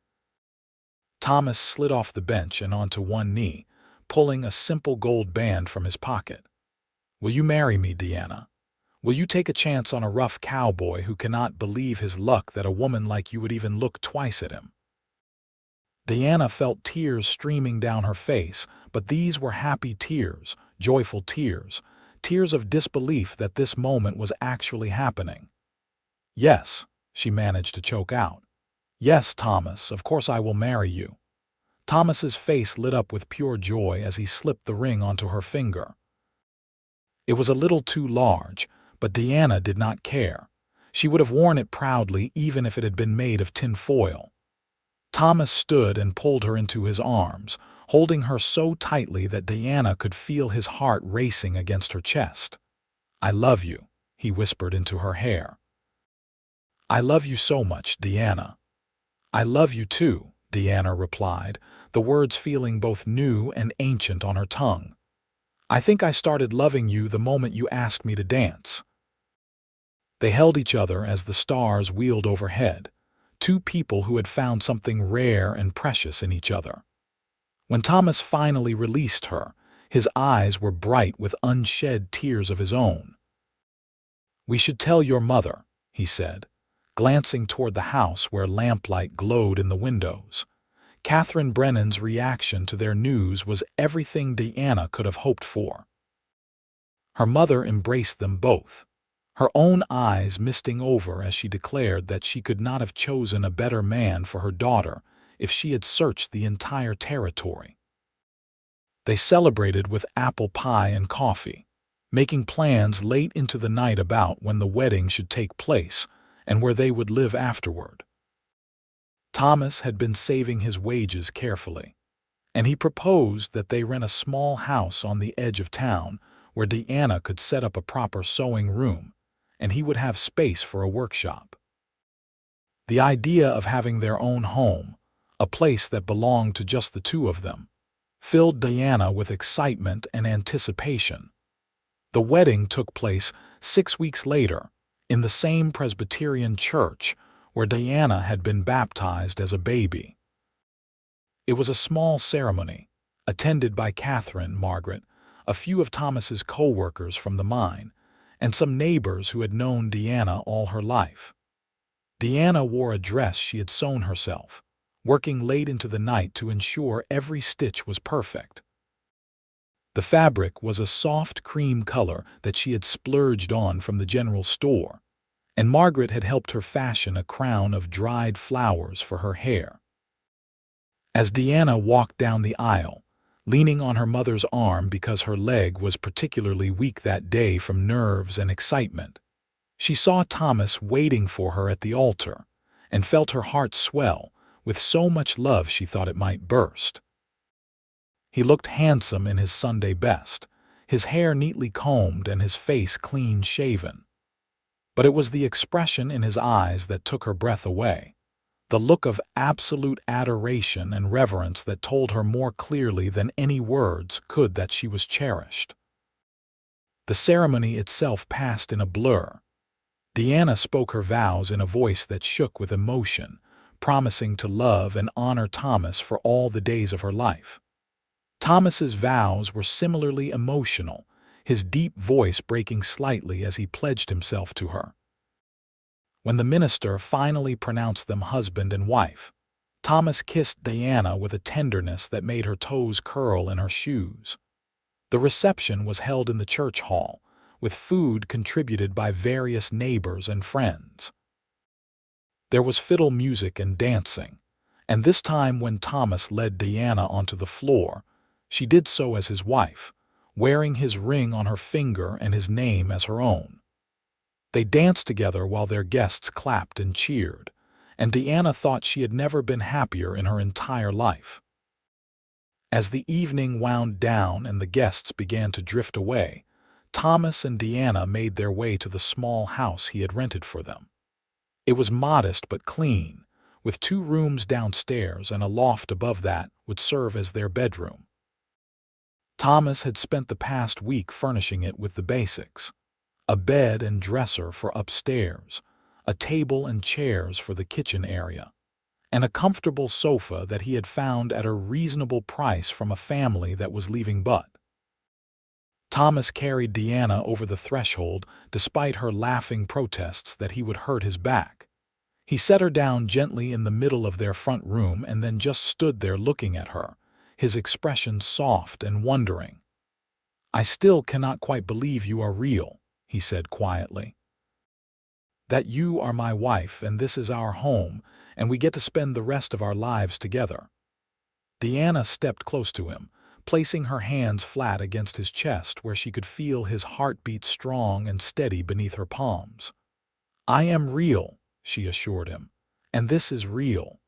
Thomas slid off the bench and onto one knee, pulling a simple gold band from his pocket. "Will you marry me, Deanna? Will you take a chance on a rough cowboy who cannot believe his luck that a woman like you would even look twice at him?" Deanna felt tears streaming down her face, but these were happy tears, joyful tears, tears of disbelief that this moment was actually happening. "Yes," she managed to choke out. "Yes, Thomas, of course I will marry you." Thomas's face lit up with pure joy as he slipped the ring onto her finger. It was a little too large, but Deanna did not care. She would have worn it proudly even if it had been made of tin foil. Thomas stood and pulled her into his arms, holding her so tightly that Deanna could feel his heart racing against her chest. "I love you," he whispered into her hair. "I love you so much, Deanna." "I love you too," Deanna replied, the words feeling both new and ancient on her tongue. "I think I started loving you the moment you asked me to dance." They held each other as the stars wheeled overhead, two people who had found something rare and precious in each other. When Thomas finally released her, his eyes were bright with unshed tears of his own. "We should tell your mother," he said, glancing toward the house where lamplight glowed in the windows. Catherine Brennan's reaction to their news was everything Deanna could have hoped for. Her mother embraced them both, her own eyes misting over as she declared that she could not have chosen a better man for her daughter if she had searched the entire territory. They celebrated with apple pie and coffee, making plans late into the night about when the wedding should take place and where they would live afterward. Thomas had been saving his wages carefully, and he proposed that they rent a small house on the edge of town where Deanna could set up a proper sewing room, and he would have space for a workshop. The idea of having their own home, a place that belonged to just the two of them, filled Diana with excitement and anticipation. The wedding took place 6 weeks later in the same Presbyterian church where Diana had been baptized as a baby. It was a small ceremony, attended by Catherine, Margaret, a few of Thomas's co-workers from the mine, and some neighbors who had known Diana all her life. Diana wore a dress she had sewn herself, working late into the night to ensure every stitch was perfect. The fabric was a soft cream color that she had splurged on from the general store, and Margaret had helped her fashion a crown of dried flowers for her hair. As Diana walked down the aisle, leaning on her mother's arm because her leg was particularly weak that day from nerves and excitement, she saw Thomas waiting for her at the altar and felt her heart swell with so much love she thought it might burst. He looked handsome in his Sunday best, his hair neatly combed and his face clean-shaven. But it was the expression in his eyes that took her breath away, the look of absolute adoration and reverence that told her more clearly than any words could that she was cherished. The ceremony itself passed in a blur. Diana spoke her vows in a voice that shook with emotion, promising to love and honor Thomas for all the days of her life. Thomas's vows were similarly emotional, his deep voice breaking slightly as he pledged himself to her. When the minister finally pronounced them husband and wife, Thomas kissed Diana with a tenderness that made her toes curl in her shoes. The reception was held in the church hall, with food contributed by various neighbors and friends. There was fiddle music and dancing, and this time when Thomas led Diana onto the floor, she did so as his wife, wearing his ring on her finger and his name as her own. They danced together while their guests clapped and cheered, and Diana thought she had never been happier in her entire life. As the evening wound down and the guests began to drift away, Thomas and Diana made their way to the small house he had rented for them. It was modest but clean, with 2 rooms downstairs and a loft above that would serve as their bedroom. Thomas had spent the past week furnishing it with the basics: a bed and dresser for upstairs, a table and chairs for the kitchen area, and a comfortable sofa that he had found at a reasonable price from a family that was leaving Butte. Thomas carried Diana over the threshold despite her laughing protests that he would hurt his back. He set her down gently in the middle of their front room and then just stood there looking at her, his expression soft and wondering. "I still cannot quite believe you are real," he said quietly. "That you are my wife and this is our home and we get to spend the rest of our lives together." Diana stepped close to him, placing her hands flat against his chest where she could feel his heartbeat strong and steady beneath her palms. "I am real," she assured him, "and this is real.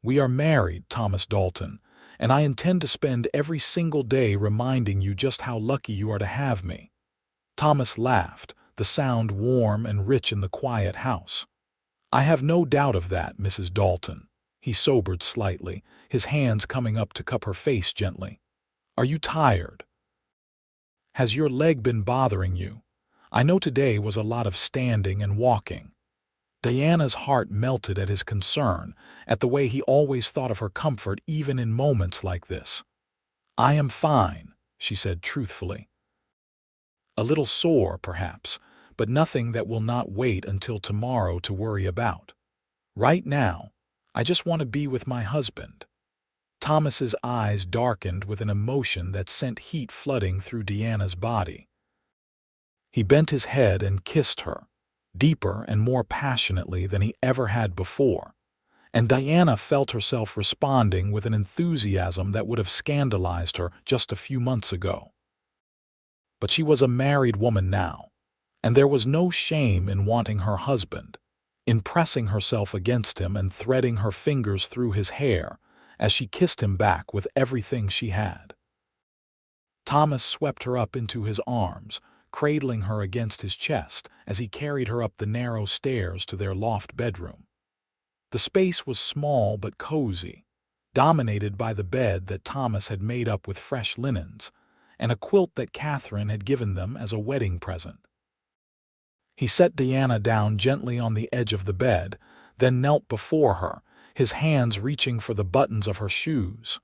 We are married, Thomas Dalton, and I intend to spend every single day reminding you just how lucky you are to have me." Thomas laughed, the sound warm and rich in the quiet house. "I have no doubt of that, Mrs. Dalton." He sobered slightly, his hands coming up to cup her face gently. "Are you tired? Has your leg been bothering you? I know today was a lot of standing and walking." Diana's heart melted at his concern, at the way he always thought of her comfort even in moments like this. "I am fine," she said truthfully. "A little sore, perhaps, but nothing that will not wait until tomorrow to worry about. Right now, I just want to be with my husband." Thomas's eyes darkened with an emotion that sent heat flooding through Diana's body. He bent his head and kissed her, deeper and more passionately than he ever had before, and Diana felt herself responding with an enthusiasm that would have scandalized her just a few months ago. But she was a married woman now, and there was no shame in wanting her husband, in pressing herself against him and threading her fingers through his hair as she kissed him back with everything she had. Thomas swept her up into his arms, cradling her against his chest as he carried her up the narrow stairs to their loft bedroom. The space was small but cozy. dominated by the bed that Thomas had made up with fresh linens, and a quilt that Catherine had given them as a wedding present. He set Deanna down gently on the edge of the bed, then knelt before her, his hands reaching for the buttons of her shoes.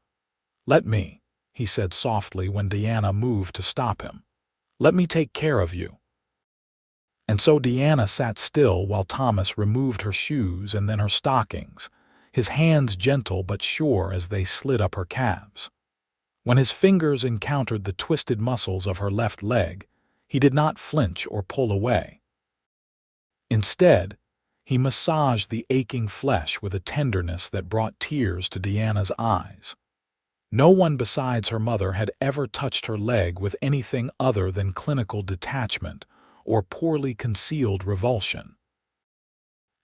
"Let me," he said softly when Deanna moved to stop him. "Let me take care of you." And so Deanna sat still while Thomas removed her shoes and then her stockings, his hands gentle but sure as they slid up her calves. When his fingers encountered the twisted muscles of her left leg, he did not flinch or pull away. Instead, he massaged the aching flesh with a tenderness that brought tears to Deanna's eyes. No one besides her mother had ever touched her leg with anything other than clinical detachment or poorly concealed revulsion.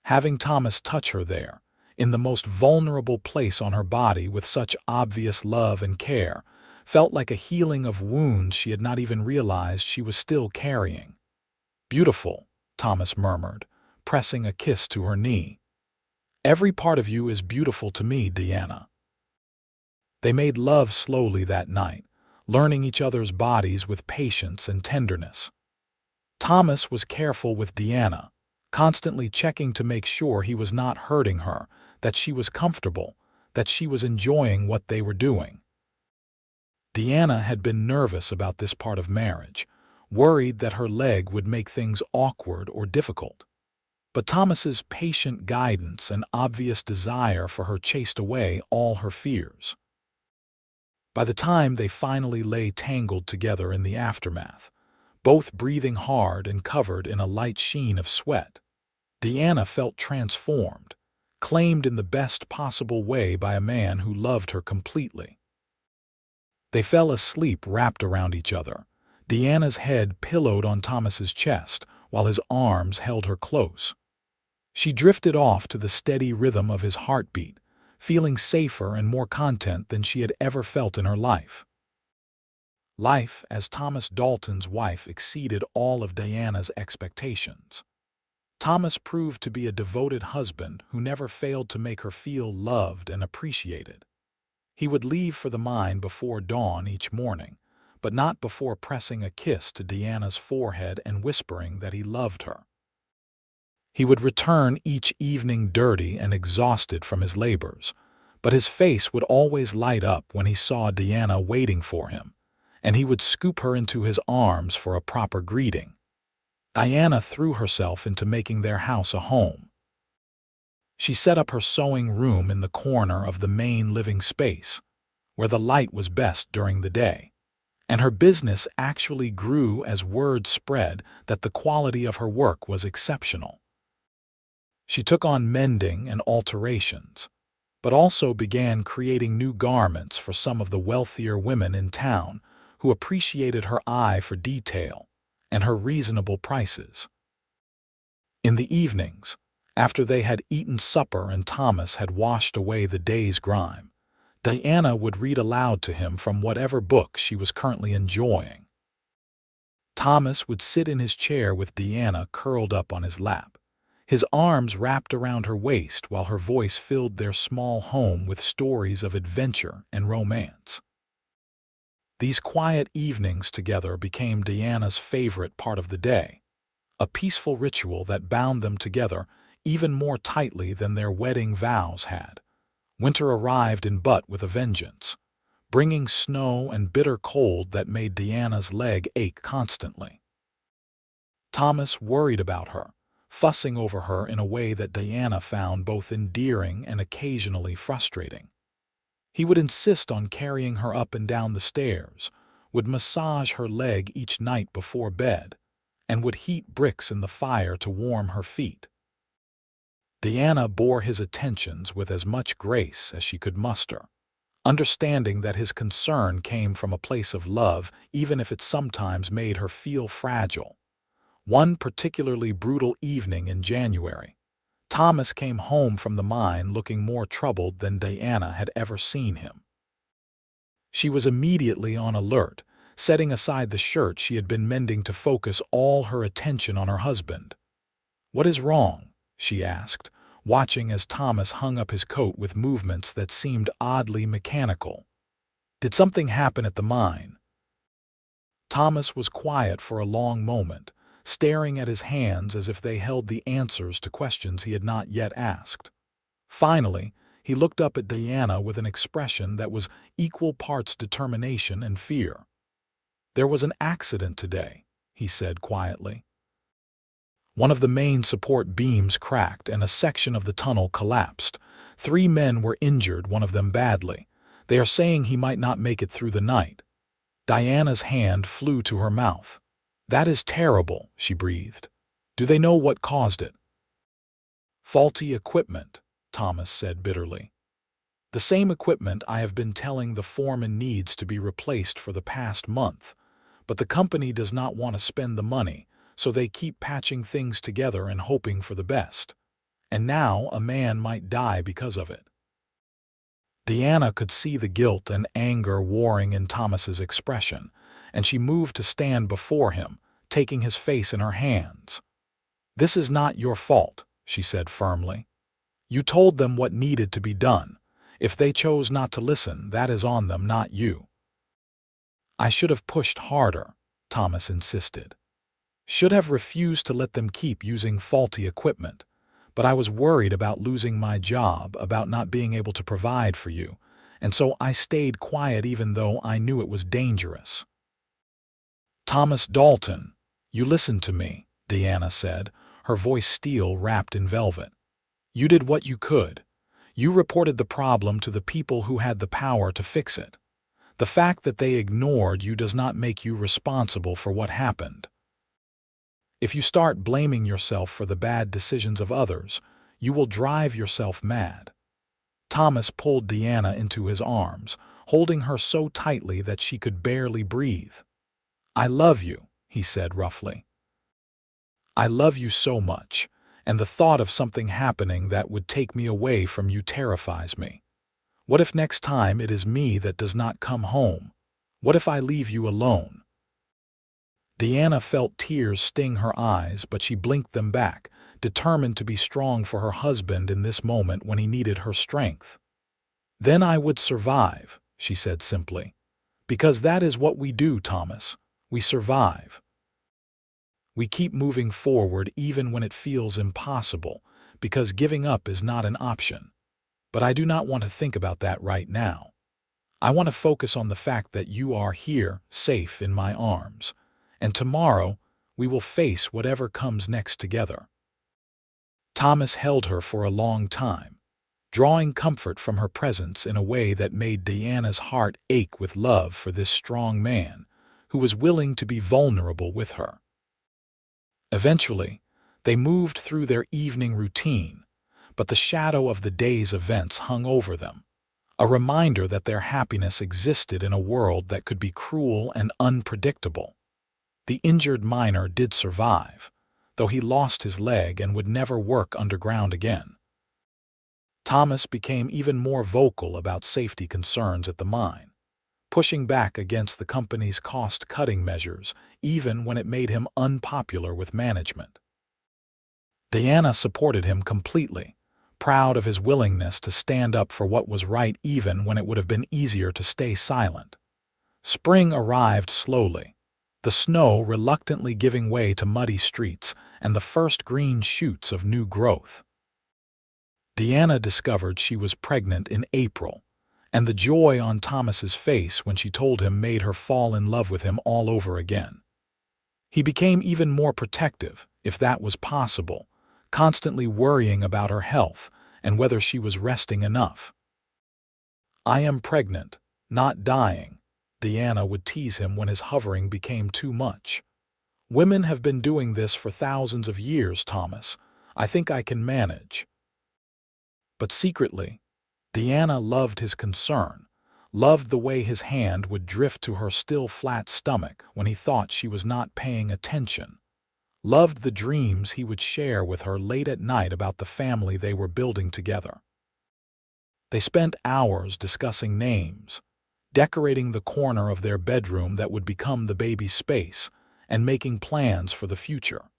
Having Thomas touch her there, in the most vulnerable place on her body with such obvious love and care, felt like a healing of wounds she had not even realized she was still carrying. "Beautiful," Thomas murmured, pressing a kiss to her knee. "Every part of you is beautiful to me, Deanna." They made love slowly that night, learning each other's bodies with patience and tenderness. Thomas was careful with Deanna, constantly checking to make sure he was not hurting her, that she was comfortable, that she was enjoying what they were doing. Deanna had been nervous about this part of marriage, worried that her leg would make things awkward or difficult. But Thomas's patient guidance and obvious desire for her chased away all her fears. By the time they finally lay tangled together in the aftermath, both breathing hard and covered in a light sheen of sweat, Deanna felt transformed, claimed in the best possible way by a man who loved her completely. They fell asleep wrapped around each other, Deanna's head pillowed on Thomas's chest while his arms held her close. She drifted off to the steady rhythm of his heartbeat, feeling safer and more content than she had ever felt in her life. Life as Thomas Dalton's wife exceeded all of Deanna's expectations. Thomas proved to be a devoted husband who never failed to make her feel loved and appreciated. He would leave for the mine before dawn each morning, but not before pressing a kiss to Deanna's forehead and whispering that he loved her. He would return each evening dirty and exhausted from his labors, but his face would always light up when he saw Deanna waiting for him, and he would scoop her into his arms for a proper greeting. Deanna threw herself into making their house a home. She set up her sewing room in the corner of the main living space, where the light was best during the day, and her business actually grew as word spread that the quality of her work was exceptional. She took on mending and alterations, but also began creating new garments for some of the wealthier women in town who appreciated her eye for detail and her reasonable prices. In the evenings, after they had eaten supper and Thomas had washed away the day's grime, Deanna would read aloud to him from whatever book she was currently enjoying. Thomas would sit in his chair with Deanna curled up on his lap, his arms wrapped around her waist while her voice filled their small home with stories of adventure and romance. These quiet evenings together became Deanna's favorite part of the day, a peaceful ritual that bound them together even more tightly than their wedding vows had. Winter arrived in Butte with a vengeance, bringing snow and bitter cold that made Deanna's leg ache constantly. Thomas worried about her, fussing over her in a way that Deanna found both endearing and occasionally frustrating. He would insist on carrying her up and down the stairs, would massage her leg each night before bed, and would heat bricks in the fire to warm her feet. Deanna bore his attentions with as much grace as she could muster, understanding that his concern came from a place of love even if it sometimes made her feel fragile. One particularly brutal evening in January, Thomas came home from the mine looking more troubled than Deanna had ever seen him. She was immediately on alert, setting aside the shirt she had been mending to focus all her attention on her husband. "What is wrong?" she asked, watching as Thomas hung up his coat with movements that seemed oddly mechanical. Did something happen at the mine? Thomas was quiet for a long moment, staring at his hands as if they held the answers to questions he had not yet asked. Finally, he looked up at Diana with an expression that was equal parts determination and fear. "There was an accident today," he said quietly. "One of the main support beams cracked and a section of the tunnel collapsed. 3 men were injured, one of them badly. They are saying he might not make it through the night." Diana's hand flew to her mouth. "That is terrible," she breathed. "Do they know what caused it?" "Faulty equipment," Thomas said bitterly. "The same equipment I have been telling the foreman needs to be replaced for the past month. But the company does not want to spend the money, so they keep patching things together and hoping for the best. And now a man might die because of it." Diana could see the guilt and anger warring in Thomas's expression, and she moved to stand before him, taking his face in her hands. "This is not your fault," she said firmly. "You told them what needed to be done. If they chose not to listen, that is on them, not you." "I should have pushed harder," Thomas insisted. "Should have refused to let them keep using faulty equipment. But I was worried about losing my job, about not being able to provide for you, and so I stayed quiet even though I knew it was dangerous." "Thomas Dalton, you listened to me," Diana said, her voice steel wrapped in velvet. "You did what you could. You reported the problem to the people who had the power to fix it. The fact that they ignored you does not make you responsible for what happened. If you start blaming yourself for the bad decisions of others, you will drive yourself mad." Thomas pulled Diana into his arms, holding her so tightly that she could barely breathe. "I love you," he said roughly. "I love you so much, and the thought of something happening that would take me away from you terrifies me. What if next time it is me that does not come home? What if I leave you alone?" Diana felt tears sting her eyes, but she blinked them back, determined to be strong for her husband in this moment when he needed her strength. "Then I would survive," she said simply. "Because that is what we do, Thomas. We survive. We keep moving forward even when it feels impossible, because giving up is not an option. But I do not want to think about that right now. I want to focus on the fact that you are here, safe in my arms. And tomorrow, we will face whatever comes next together." Thomas held her for a long time, drawing comfort from her presence in a way that made Diana's heart ache with love for this strong man, who was willing to be vulnerable with her. Eventually, they moved through their evening routine, but the shadow of the day's events hung over them, a reminder that their happiness existed in a world that could be cruel and unpredictable. The injured miner did survive, though he lost his leg and would never work underground again. Thomas became even more vocal about safety concerns at the mine, pushing back against the company's cost-cutting measures, even when it made him unpopular with management. Diana supported him completely, proud of his willingness to stand up for what was right even when it would have been easier to stay silent. Spring arrived slowly, the snow reluctantly giving way to muddy streets and the first green shoots of new growth. Diana discovered she was pregnant in April, and the joy on Thomas's face when she told him made her fall in love with him all over again. He became even more protective, if that was possible, constantly worrying about her health and whether she was resting enough. "I am pregnant, not dying," Diana would tease him when his hovering became too much. "Women have been doing this for thousands of years, Thomas. I think I can manage." But secretly, Diana loved his concern, loved the way his hand would drift to her still flat stomach when he thought she was not paying attention, loved the dreams he would share with her late at night about the family they were building together. They spent hours discussing names, decorating the corner of their bedroom that would become the baby's space, and making plans for the future.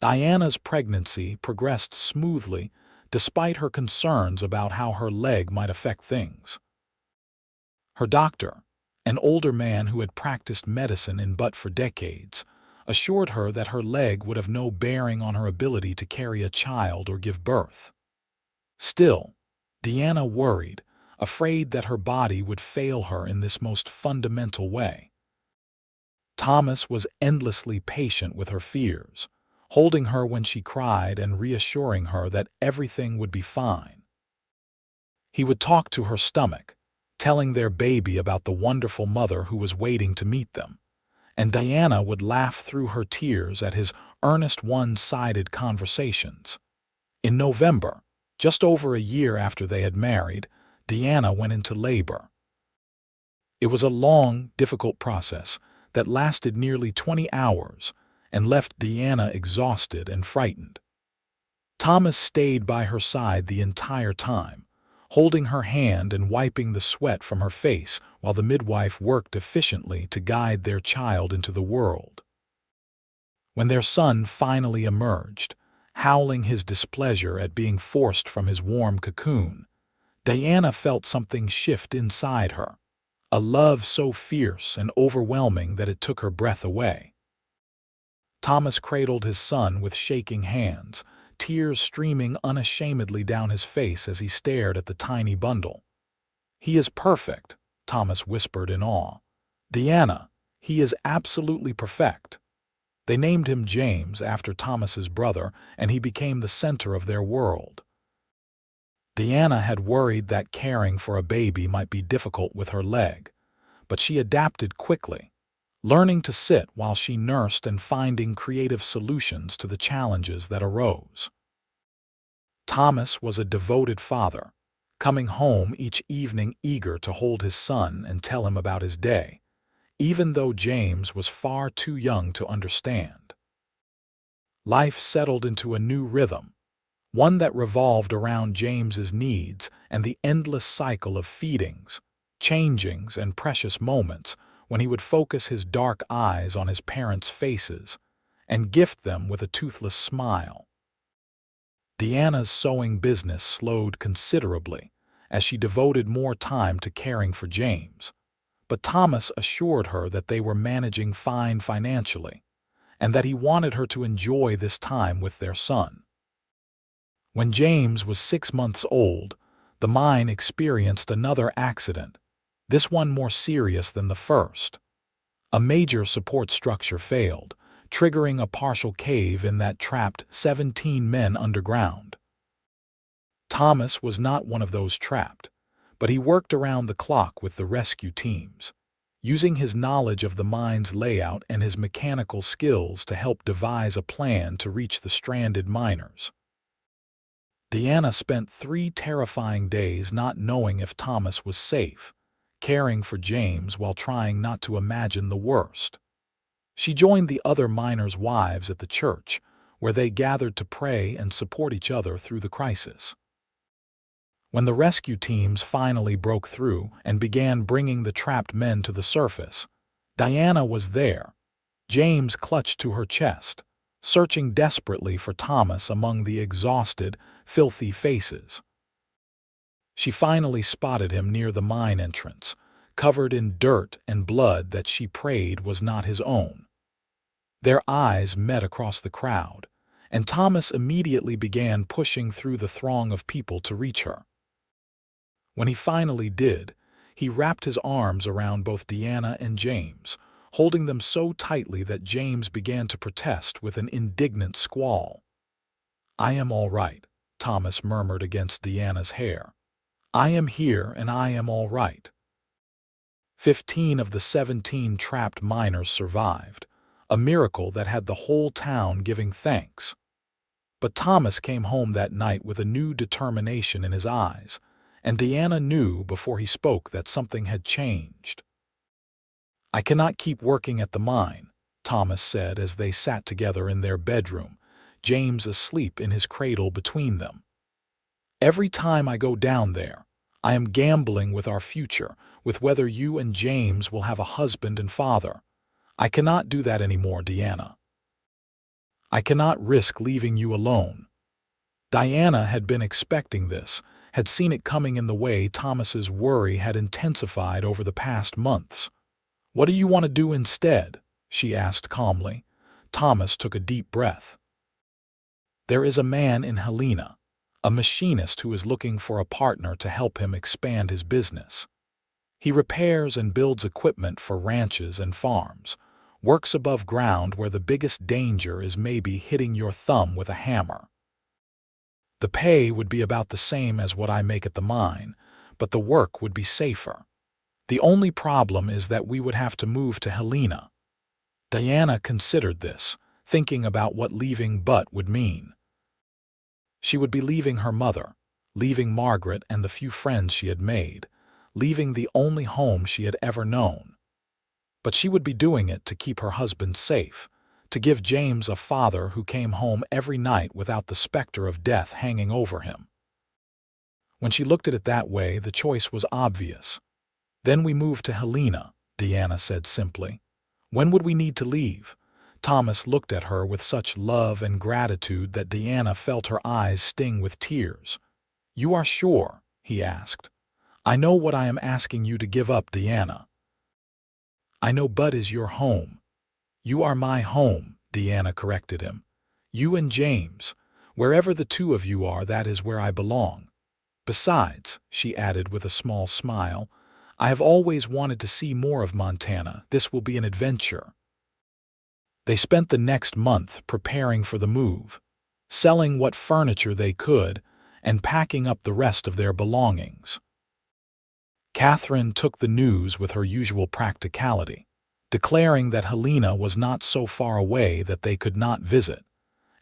Diana's pregnancy progressed smoothly, despite her concerns about how her leg might affect things. Her doctor, an older man who had practiced medicine in Butte for decades, assured her that her leg would have no bearing on her ability to carry a child or give birth. Still, Deanna worried, afraid that her body would fail her in this most fundamental way. Thomas was endlessly patient with her fears, holding her when she cried and reassuring her that everything would be fine. He would talk to her stomach, telling their baby about the wonderful mother who was waiting to meet them, and Diana would laugh through her tears at his earnest one-sided conversations. In November, just over a year after they had married, Deanna went into labor. It was a long, difficult process that lasted nearly 20 hours and left Deanna exhausted and frightened. Thomas stayed by her side the entire time, holding her hand and wiping the sweat from her face while the midwife worked efficiently to guide their child into the world. When their son finally emerged, howling his displeasure at being forced from his warm cocoon, Diana felt something shift inside her, a love so fierce and overwhelming that it took her breath away. Thomas cradled his son with shaking hands, tears streaming unashamedly down his face as he stared at the tiny bundle. "He is perfect," Thomas whispered in awe. "Deanna, he is absolutely perfect." They named him James after Thomas's brother, and he became the center of their world. Deanna had worried that caring for a baby might be difficult with her leg, but she adapted quickly, learning to sit while she nursed and finding creative solutions to the challenges that arose. Thomas was a devoted father, coming home each evening eager to hold his son and tell him about his day, even though James was far too young to understand. Life settled into a new rhythm, one that revolved around James's needs and the endless cycle of feedings, changings, and precious moments when he would focus his dark eyes on his parents' faces and gift them with a toothless smile. Deanna's sewing business slowed considerably as she devoted more time to caring for James, but Thomas assured her that they were managing fine financially and that he wanted her to enjoy this time with their son. When James was 6 months old, the mine experienced another accident, this one more serious than the first. A major support structure failed, triggering a partial cave in that trapped 17 men underground. Thomas was not one of those trapped, but he worked around the clock with the rescue teams, using his knowledge of the mine's layout and his mechanical skills to help devise a plan to reach the stranded miners. Deanna spent 3 terrifying days not knowing if Thomas was safe, caring for James while trying not to imagine the worst. She joined the other miners' wives at the church, where they gathered to pray and support each other through the crisis. When the rescue teams finally broke through and began bringing the trapped men to the surface, Diana was there. James clutched to her chest, searching desperately for Thomas among the exhausted, filthy faces. She finally spotted him near the mine entrance, covered in dirt and blood that she prayed was not his own. Their eyes met across the crowd, and Thomas immediately began pushing through the throng of people to reach her. When he finally did, he wrapped his arms around both Deanna and James, holding them so tightly that James began to protest with an indignant squall. "I am all right," Thomas murmured against Deanna's hair. "I am here and I am all right." 15 of the 17 trapped miners survived, a miracle that had the whole town giving thanks. But Thomas came home that night with a new determination in his eyes, and Deanna knew before he spoke that something had changed. "I cannot keep working at the mine," Thomas said as they sat together in their bedroom, James asleep in his cradle between them. "Every time I go down there, I am gambling with our future, with whether you and James will have a husband and father. I cannot do that anymore, Deanna. I cannot risk leaving you alone." Diana had been expecting this, had seen it coming in the way Thomas's worry had intensified over the past months. "What do you want to do instead?" she asked calmly. Thomas took a deep breath. "There is a man in Helena, a machinist who is looking for a partner to help him expand his business. He repairs and builds equipment for ranches and farms, works above ground where the biggest danger is maybe hitting your thumb with a hammer. The pay would be about the same as what I make at the mine, but the work would be safer. The only problem is that we would have to move to Helena." Diana considered this, thinking about what leaving Butte would mean. She would be leaving her mother, leaving Margaret and the few friends she had made, leaving the only home she had ever known. But she would be doing it to keep her husband safe, to give James a father who came home every night without the specter of death hanging over him. When she looked at it that way, the choice was obvious. "Then we move to Helena," Diana said simply. "When would we need to leave?" Thomas looked at her with such love and gratitude that Diana felt her eyes sting with tears. "You are sure?" he asked. "I know what I am asking you to give up, Diana." "I know Butte is your home." "You are my home," Diana corrected him. "You and James. Wherever the two of you are, that is where I belong. Besides," she added with a small smile, "I have always wanted to see more of Montana. This will be an adventure." They spent the next month preparing for the move, selling what furniture they could, and packing up the rest of their belongings. Catherine took the news with her usual practicality, declaring that Helena was not so far away that they could not visit,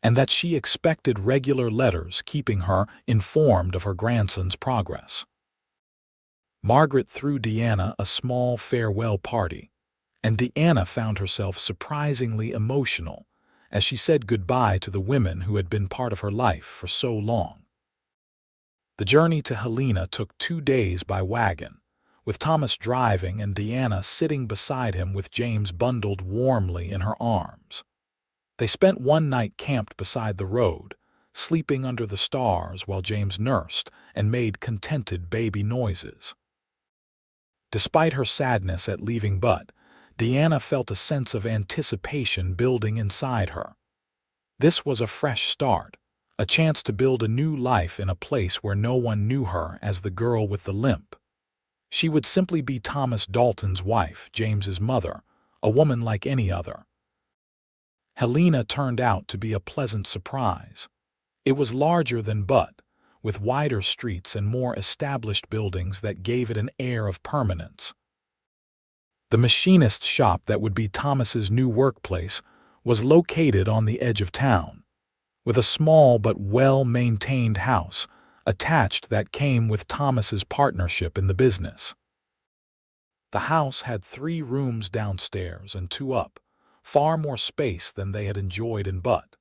and that she expected regular letters keeping her informed of her grandson's progress. Margaret threw Diana a small farewell party, and Diana found herself surprisingly emotional as she said goodbye to the women who had been part of her life for so long. The journey to Helena took 2 days by wagon, with Thomas driving and Diana sitting beside him with James bundled warmly in her arms. They spent one night camped beside the road, sleeping under the stars while James nursed and made contented baby noises. Despite her sadness at leaving Butte, Diana felt a sense of anticipation building inside her. This was a fresh start, a chance to build a new life in a place where no one knew her as the girl with the limp. She would simply be Thomas Dalton's wife, James's mother, a woman like any other. Helena turned out to be a pleasant surprise. It was larger than Butte, with wider streets and more established buildings that gave it an air of permanence. The machinist shop that would be Thomas's new workplace was located on the edge of town, with a small but well-maintained house attached that came with Thomas's partnership in the business. The house had 3 rooms downstairs and 2 up, far more space than they had enjoyed in Butte,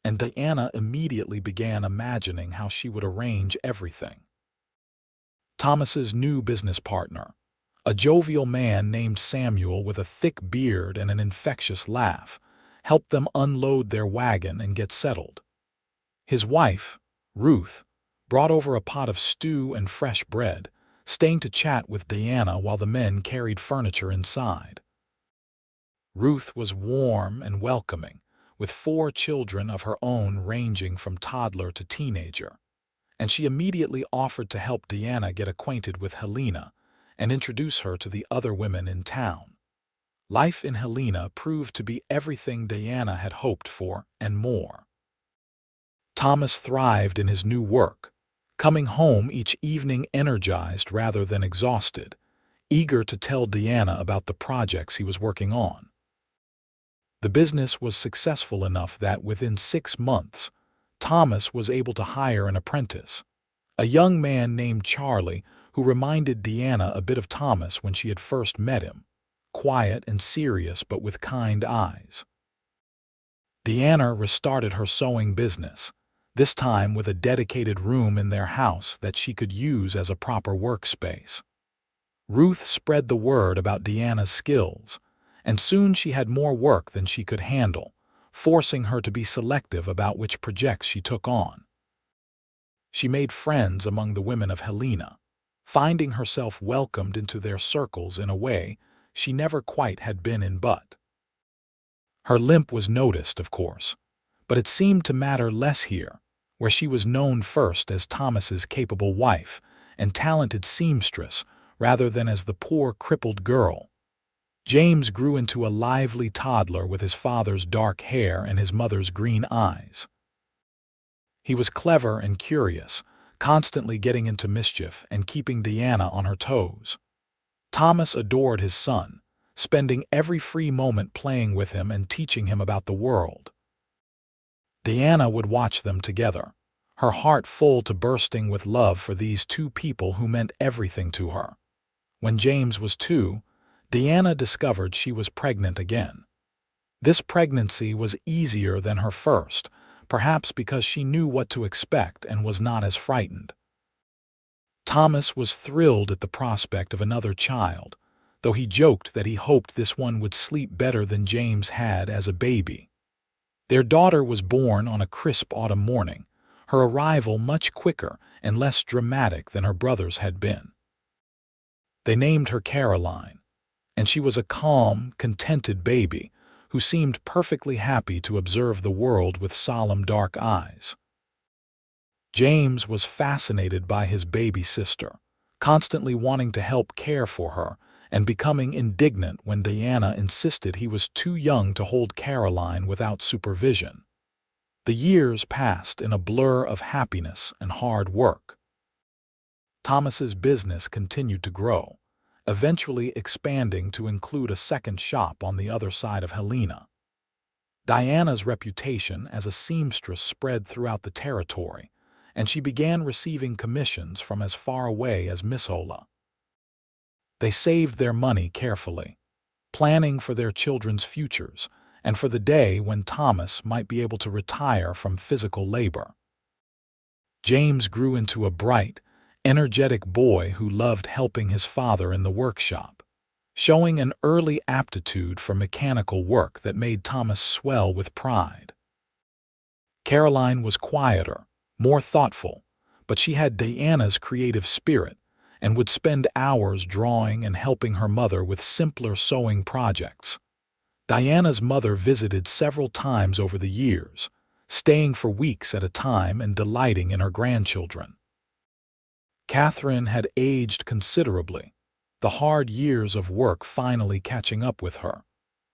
and Diana immediately began imagining how she would arrange everything. Thomas's new business partner, a jovial man named Samuel with a thick beard and an infectious laugh, helped them unload their wagon and get settled. His wife, Ruth, brought over a pot of stew and fresh bread, staying to chat with Diana while the men carried furniture inside. Ruth was warm and welcoming, with 4 children of her own ranging from toddler to teenager, and she immediately offered to help Diana get acquainted with Helena and introduce her to the other women in town. Life in Helena proved to be everything Diana had hoped for and more. Thomas thrived in his new work, coming home each evening energized rather than exhausted, eager to tell Diana about the projects he was working on. The business was successful enough that within 6 months, Thomas was able to hire an apprentice, a young man named Charlie who reminded Diana a bit of Thomas when she had first met him, quiet and serious but with kind eyes. Diana restarted her sewing business, this time with a dedicated room in their house that she could use as a proper workspace. Ruth spread the word about Diana's skills, and soon she had more work than she could handle, forcing her to be selective about which projects she took on. She made friends among the women of Helena, finding herself welcomed into their circles in a way she never quite had been in Butte. Her limp was noticed, of course, but it seemed to matter less here, where she was known first as Thomas's capable wife and talented seamstress rather than as the poor, crippled girl. James grew into a lively toddler with his father's dark hair and his mother's green eyes. He was clever and curious, constantly getting into mischief and keeping Deanna on her toes. Thomas adored his son, spending every free moment playing with him and teaching him about the world. Deanna would watch them together, her heart full to bursting with love for these two people who meant everything to her. When James was 2, Deanna discovered she was pregnant again. This pregnancy was easier than her first, perhaps because she knew what to expect and was not as frightened. Thomas was thrilled at the prospect of another child, though he joked that he hoped this one would sleep better than James had as a baby. Their daughter was born on a crisp autumn morning, her arrival much quicker and less dramatic than her brother's had been. They named her Caroline, and she was a calm, contented baby who seemed perfectly happy to observe the world with solemn dark eyes. James was fascinated by his baby sister, constantly wanting to help care for her and becoming indignant when Deanna insisted he was too young to hold Caroline without supervision. The years passed in a blur of happiness and hard work. Thomas's business continued to grow, eventually expanding to include a second shop on the other side of Helena. Diana's reputation as a seamstress spread throughout the territory, and she began receiving commissions from as far away as Missoula. They saved their money carefully, planning for their children's futures and for the day when Thomas might be able to retire from physical labor. James grew into a bright, energetic boy who loved helping his father in the workshop, showing an early aptitude for mechanical work that made Thomas swell with pride. Caroline was quieter, more thoughtful, but she had Deanna's creative spirit and would spend hours drawing and helping her mother with simpler sewing projects. Diana's mother visited several times over the years, staying for weeks at a time and delighting in her grandchildren. Catherine had aged considerably, the hard years of work finally catching up with her,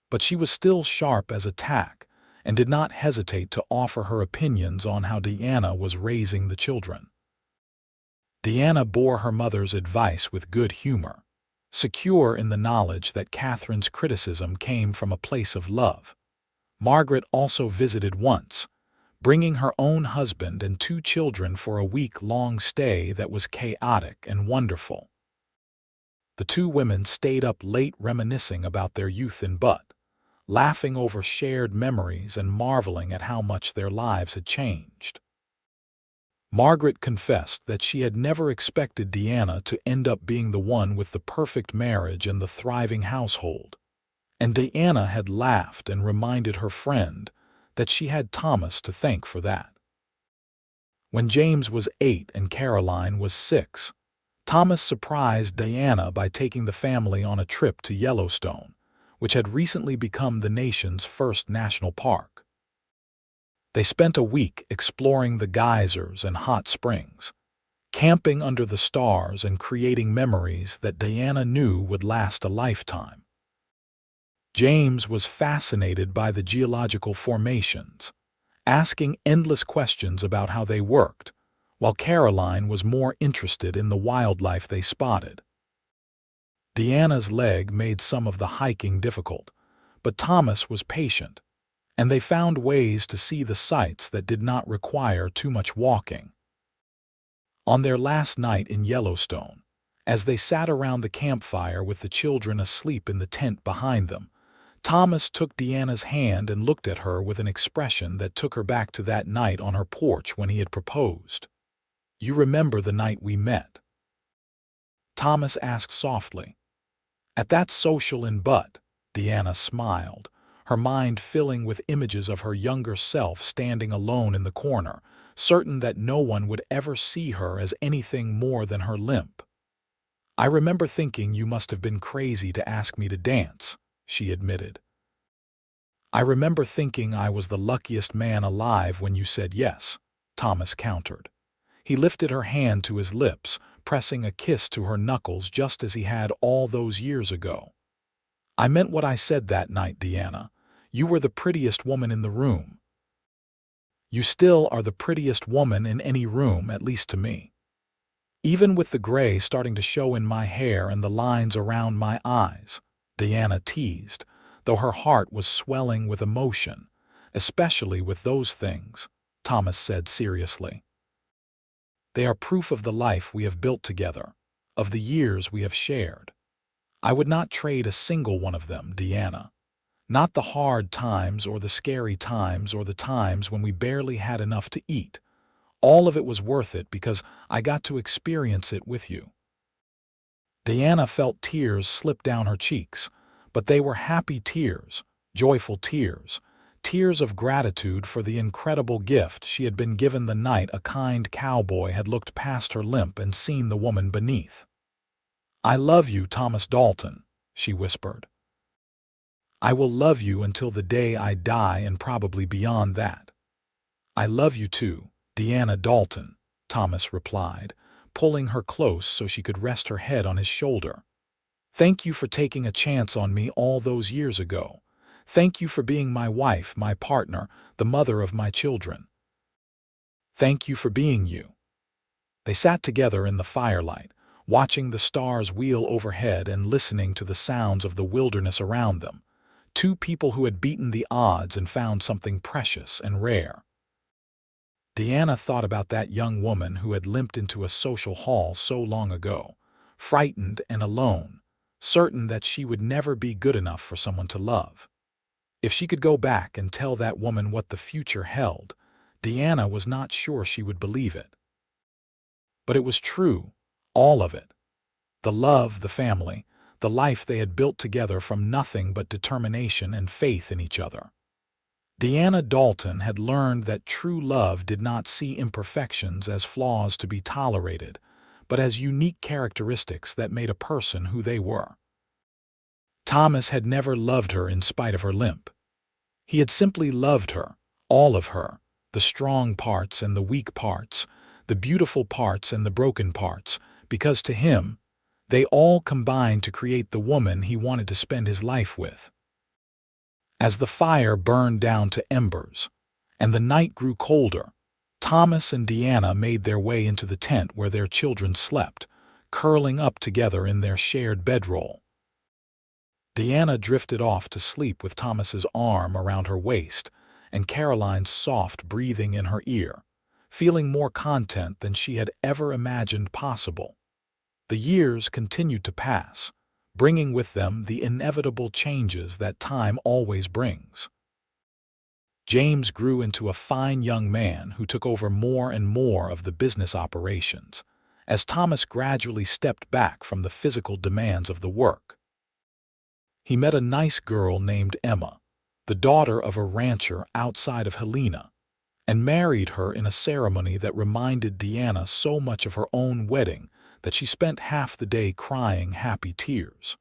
but she was still sharp as a tack and did not hesitate to offer her opinions on how Deanna was raising the children. Deanna bore her mother's advice with good humor, secure in the knowledge that Catherine's criticism came from a place of love. Margaret also visited once, bringing her own husband and 2 children for a week-long stay that was chaotic and wonderful. The 2 women stayed up late reminiscing about their youth in Butte, laughing over shared memories and marveling at how much their lives had changed. Margaret confessed that she had never expected Deanna to end up being the one with the perfect marriage and the thriving household, and Deanna had laughed and reminded her friend that she had Thomas to thank for that. When James was 8 and Caroline was 6, Thomas surprised Deanna by taking the family on a trip to Yellowstone, which had recently become the nation's first national park. They spent a week exploring the geysers and hot springs, camping under the stars and creating memories that Deanna knew would last a lifetime. James was fascinated by the geological formations, asking endless questions about how they worked, while Caroline was more interested in the wildlife they spotted. Deanna's leg made some of the hiking difficult, but Thomas was patient, and they found ways to see the sights that did not require too much walking. On their last night in Yellowstone, as they sat around the campfire with the children asleep in the tent behind them, Thomas took Deanna's hand and looked at her with an expression that took her back to that night on her porch when he had proposed. "You remember the night we met?" Thomas asked softly. "At that social in Butte," Deanna smiled, her mind filling with images of her younger self standing alone in the corner, certain that no one would ever see her as anything more than her limp. "I remember thinking you must have been crazy to ask me to dance," she admitted. "I remember thinking I was the luckiest man alive when you said yes," Thomas countered. He lifted her hand to his lips, pressing a kiss to her knuckles just as he had all those years ago. "I meant what I said that night, Deanna. You were the prettiest woman in the room. You still are the prettiest woman in any room, at least to me. Even with the gray starting to show in my hair and the lines around my eyes," Deanna teased, though her heart was swelling with emotion, "especially with those things," Thomas said seriously. "They are proof of the life we have built together, of the years we have shared. I would not trade a single one of them, Deanna. Not the hard times or the scary times or the times when we barely had enough to eat. All of it was worth it because I got to experience it with you." Deanna felt tears slip down her cheeks, but they were happy tears, joyful tears, tears of gratitude for the incredible gift she had been given the night a kind cowboy had looked past her limp and seen the woman beneath. "I love you, Thomas Dalton," she whispered. "I will love you until the day I die and probably beyond that." "I love you too, Deanna Dalton," Thomas replied, pulling her close so she could rest her head on his shoulder. "Thank you for taking a chance on me all those years ago. Thank you for being my wife, my partner, the mother of my children. Thank you for being you." They sat together in the firelight, watching the stars wheel overhead and listening to the sounds of the wilderness around them. Two people who had beaten the odds and found something precious and rare. Deanna thought about that young woman who had limped into a social hall so long ago, frightened and alone, certain that she would never be good enough for someone to love. If she could go back and tell that woman what the future held, Deanna was not sure she would believe it. But it was true, all of it. The love, the family, the life they had built together from nothing but determination and faith in each other. Deanna Dalton had learned that true love did not see imperfections as flaws to be tolerated, but as unique characteristics that made a person who they were. Thomas had never loved her in spite of her limp. He had simply loved her, all of her, the strong parts and the weak parts, the beautiful parts and the broken parts, because to him, they all combined to create the woman he wanted to spend his life with. As the fire burned down to embers, and the night grew colder, Thomas and Deanna made their way into the tent where their children slept, curling up together in their shared bedroll. Deanna drifted off to sleep with Thomas's arm around her waist and Caroline's soft breathing in her ear, feeling more content than she had ever imagined possible. The years continued to pass, bringing with them the inevitable changes that time always brings. James grew into a fine young man who took over more and more of the business operations, as Thomas gradually stepped back from the physical demands of the work. He met a nice girl named Emma, the daughter of a rancher outside of Helena, and married her in a ceremony that reminded Deanna so much of her own wedding that she spent half the day crying happy tears.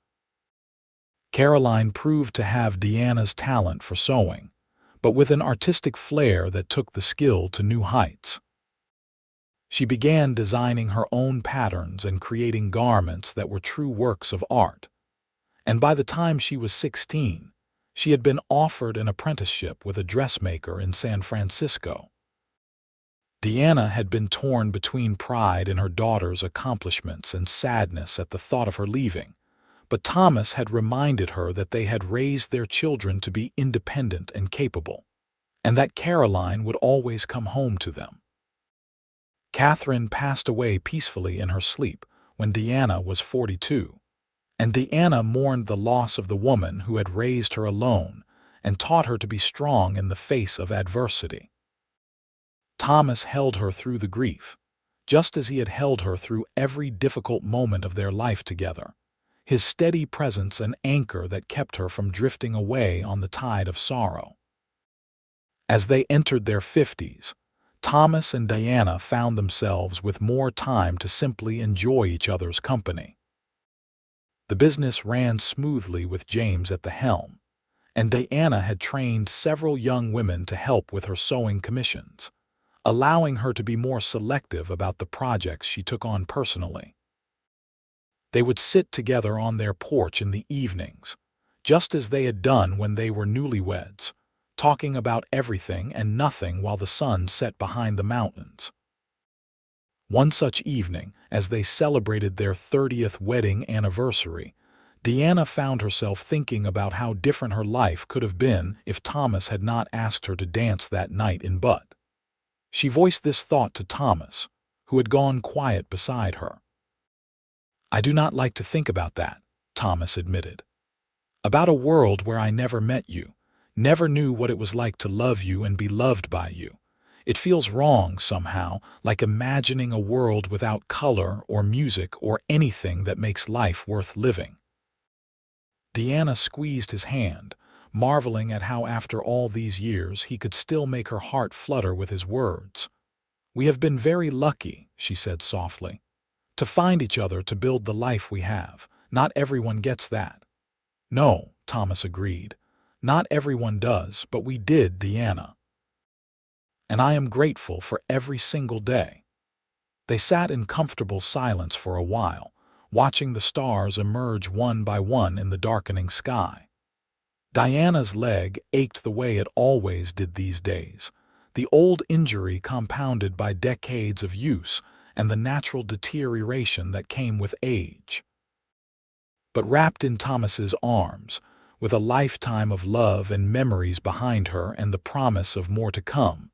Caroline proved to have Deanna's talent for sewing, but with an artistic flair that took the skill to new heights. She began designing her own patterns and creating garments that were true works of art. And by the time she was 16, she had been offered an apprenticeship with a dressmaker in San Francisco. Deanna had been torn between pride in her daughter's accomplishments and sadness at the thought of her leaving, but Thomas had reminded her that they had raised their children to be independent and capable, and that Caroline would always come home to them. Catherine passed away peacefully in her sleep when Deanna was 42, and Deanna mourned the loss of the woman who had raised her alone and taught her to be strong in the face of adversity. Thomas held her through the grief, just as he had held her through every difficult moment of their life together, his steady presence an anchor that kept her from drifting away on the tide of sorrow. As they entered their 50s, Thomas and Diana found themselves with more time to simply enjoy each other's company. The business ran smoothly with James at the helm, and Diana had trained several young women to help with her sewing commissions, allowing her to be more selective about the projects she took on personally. They would sit together on their porch in the evenings, just as they had done when they were newlyweds, talking about everything and nothing while the sun set behind the mountains. One such evening, as they celebrated their 30th wedding anniversary, Diana found herself thinking about how different her life could have been if Thomas had not asked her to dance that night in Butte. She voiced this thought to Thomas, who had gone quiet beside her. "I do not like to think about that," Thomas admitted. "About a world where I never met you, never knew what it was like to love you and be loved by you. It feels wrong somehow, like imagining a world without color or music or anything that makes life worth living." Diana squeezed his hand, marveling at how after all these years he could still make her heart flutter with his words. "We have been very lucky," she said softly, "to find each other to build the life we have. Not everyone gets that." "No," Thomas agreed. "Not everyone does, but we did, Diana. And I am grateful for every single day." They sat in comfortable silence for a while, watching the stars emerge one by one in the darkening sky. Diana's leg ached the way it always did these days, the old injury compounded by decades of use and the natural deterioration that came with age. But wrapped in Thomas's arms, with a lifetime of love and memories behind her and the promise of more to come,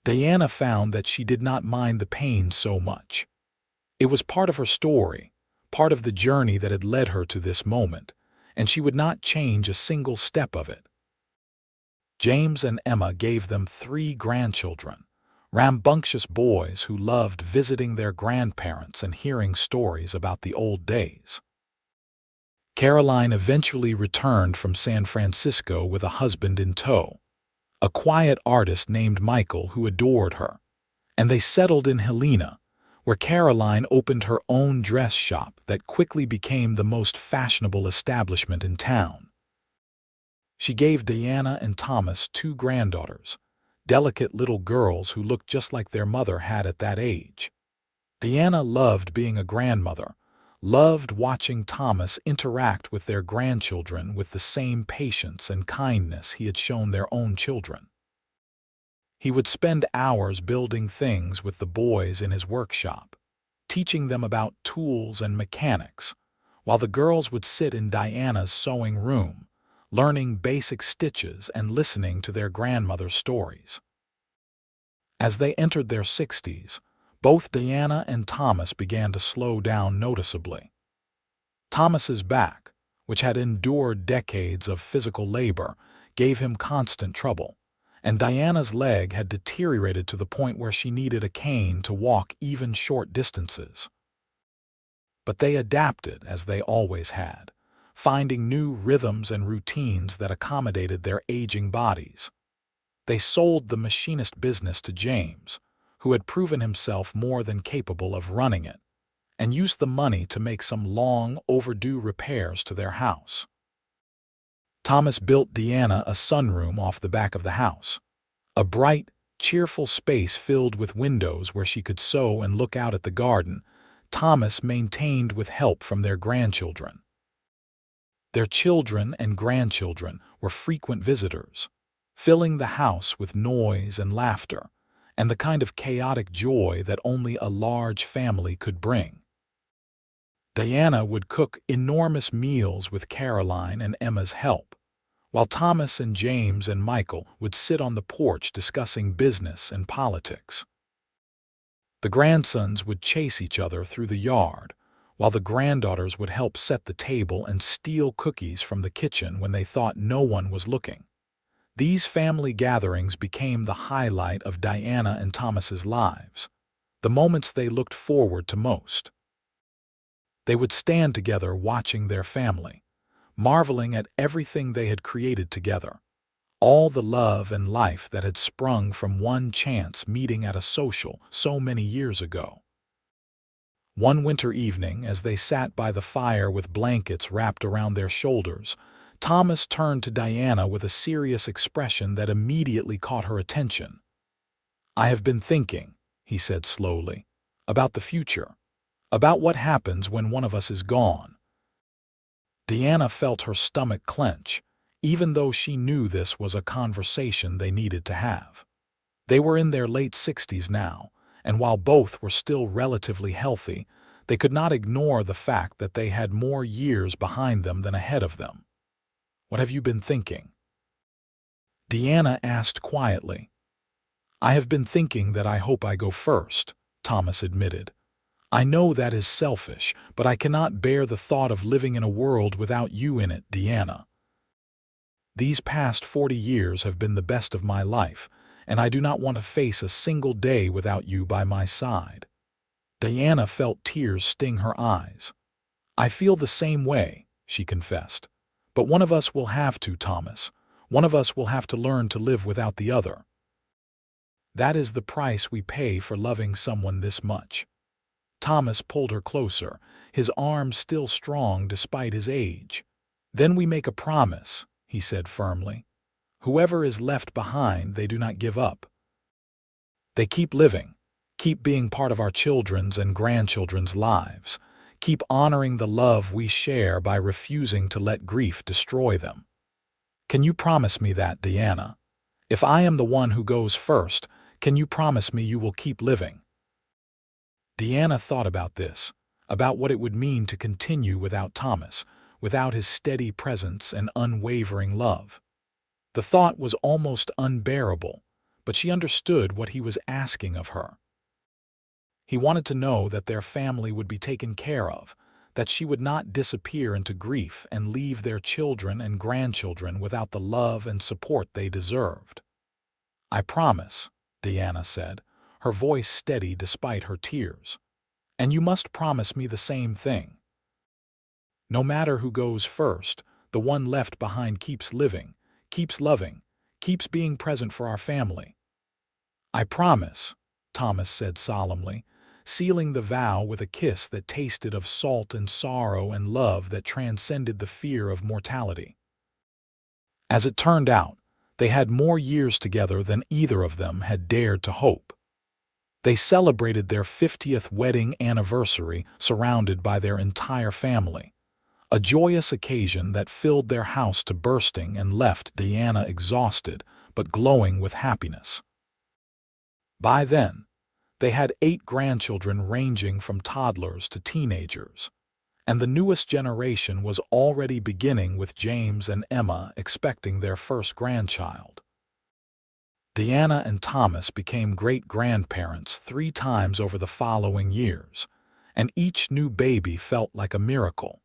Diana found that she did not mind the pain so much. It was part of her story, part of the journey that had led her to this moment, and she would not change a single step of it. James and Emma gave them 3 grandchildren, rambunctious boys who loved visiting their grandparents and hearing stories about the old days. Caroline eventually returned from San Francisco with a husband in tow, a quiet artist named Michael who adored her, and they settled in Helena, where Caroline opened her own dress shop that quickly became the most fashionable establishment in town. She gave Diana and Thomas 2 granddaughters, delicate little girls who looked just like their mother had at that age. Diana loved being a grandmother, loved watching Thomas interact with their grandchildren with the same patience and kindness he had shown their own children. He would spend hours building things with the boys in his workshop, teaching them about tools and mechanics, while the girls would sit in Diana's sewing room, learning basic stitches and listening to their grandmother's stories. As they entered their 60s, both Diana and Thomas began to slow down noticeably. Thomas's back, which had endured decades of physical labor, gave him constant trouble, and Diana's leg had deteriorated to the point where she needed a cane to walk even short distances. But they adapted as they always had, finding new rhythms and routines that accommodated their aging bodies. They sold the machinist business to James, who had proven himself more than capable of running it, and used the money to make some long overdue repairs to their house. Thomas built Diana a sunroom off the back of the house, a bright, cheerful space filled with windows where she could sew and look out at the garden Thomas maintained with help from their grandchildren. Their children and grandchildren were frequent visitors, filling the house with noise and laughter, and the kind of chaotic joy that only a large family could bring. Diana would cook enormous meals with Caroline and Emma's help, while Thomas and James and Michael would sit on the porch discussing business and politics. The grandsons would chase each other through the yard, while the granddaughters would help set the table and steal cookies from the kitchen when they thought no one was looking. These family gatherings became the highlight of Diana and Thomas's lives, the moments they looked forward to most. They would stand together watching their family, marveling at everything they had created together, all the love and life that had sprung from one chance meeting at a social so many years ago. One winter evening, as they sat by the fire with blankets wrapped around their shoulders, Thomas turned to Diana with a serious expression that immediately caught her attention. "I have been thinking," he said slowly, "about the future, about what happens when one of us is gone." Diana felt her stomach clench, even though she knew this was a conversation they needed to have. They were in their late 60s now, and while both were still relatively healthy, they could not ignore the fact that they had more years behind them than ahead of them. "What have you been thinking?" Diana asked quietly. "I have been thinking that I hope I go first," Thomas admitted. "I know that is selfish, but I cannot bear the thought of living in a world without you in it, Diana. These past 40 years have been the best of my life, and I do not want to face a single day without you by my side." Diana felt tears sting her eyes. "I feel the same way," she confessed. "But one of us will have to, Thomas. One of us will have to learn to live without the other. That is the price we pay for loving someone this much." Thomas pulled her closer, his arms still strong despite his age. "Then we make a promise," he said firmly. "Whoever is left behind, they do not give up. They keep living, keep being part of our children's and grandchildren's lives, keep honoring the love we share by refusing to let grief destroy them. Can you promise me that, Diana? If I am the one who goes first, can you promise me you will keep living?" Diana thought about this, about what it would mean to continue without Thomas, without his steady presence and unwavering love. The thought was almost unbearable, but she understood what he was asking of her. He wanted to know that their family would be taken care of, that she would not disappear into grief and leave their children and grandchildren without the love and support they deserved. "I promise," Diana said, her voice steady despite her tears. "And you must promise me the same thing. No matter who goes first, the one left behind keeps living, keeps loving, keeps being present for our family." "I promise," Thomas said solemnly, sealing the vow with a kiss that tasted of salt and sorrow and love that transcended the fear of mortality. As it turned out, they had more years together than either of them had dared to hope. They celebrated their 50th wedding anniversary surrounded by their entire family, a joyous occasion that filled their house to bursting and left Diana exhausted but glowing with happiness. By then, they had 8 grandchildren ranging from toddlers to teenagers, and the newest generation was already beginning with James and Emma expecting their first grandchild. Diana and Thomas became great-grandparents 3 times over the following years, and each new baby felt like a miracle,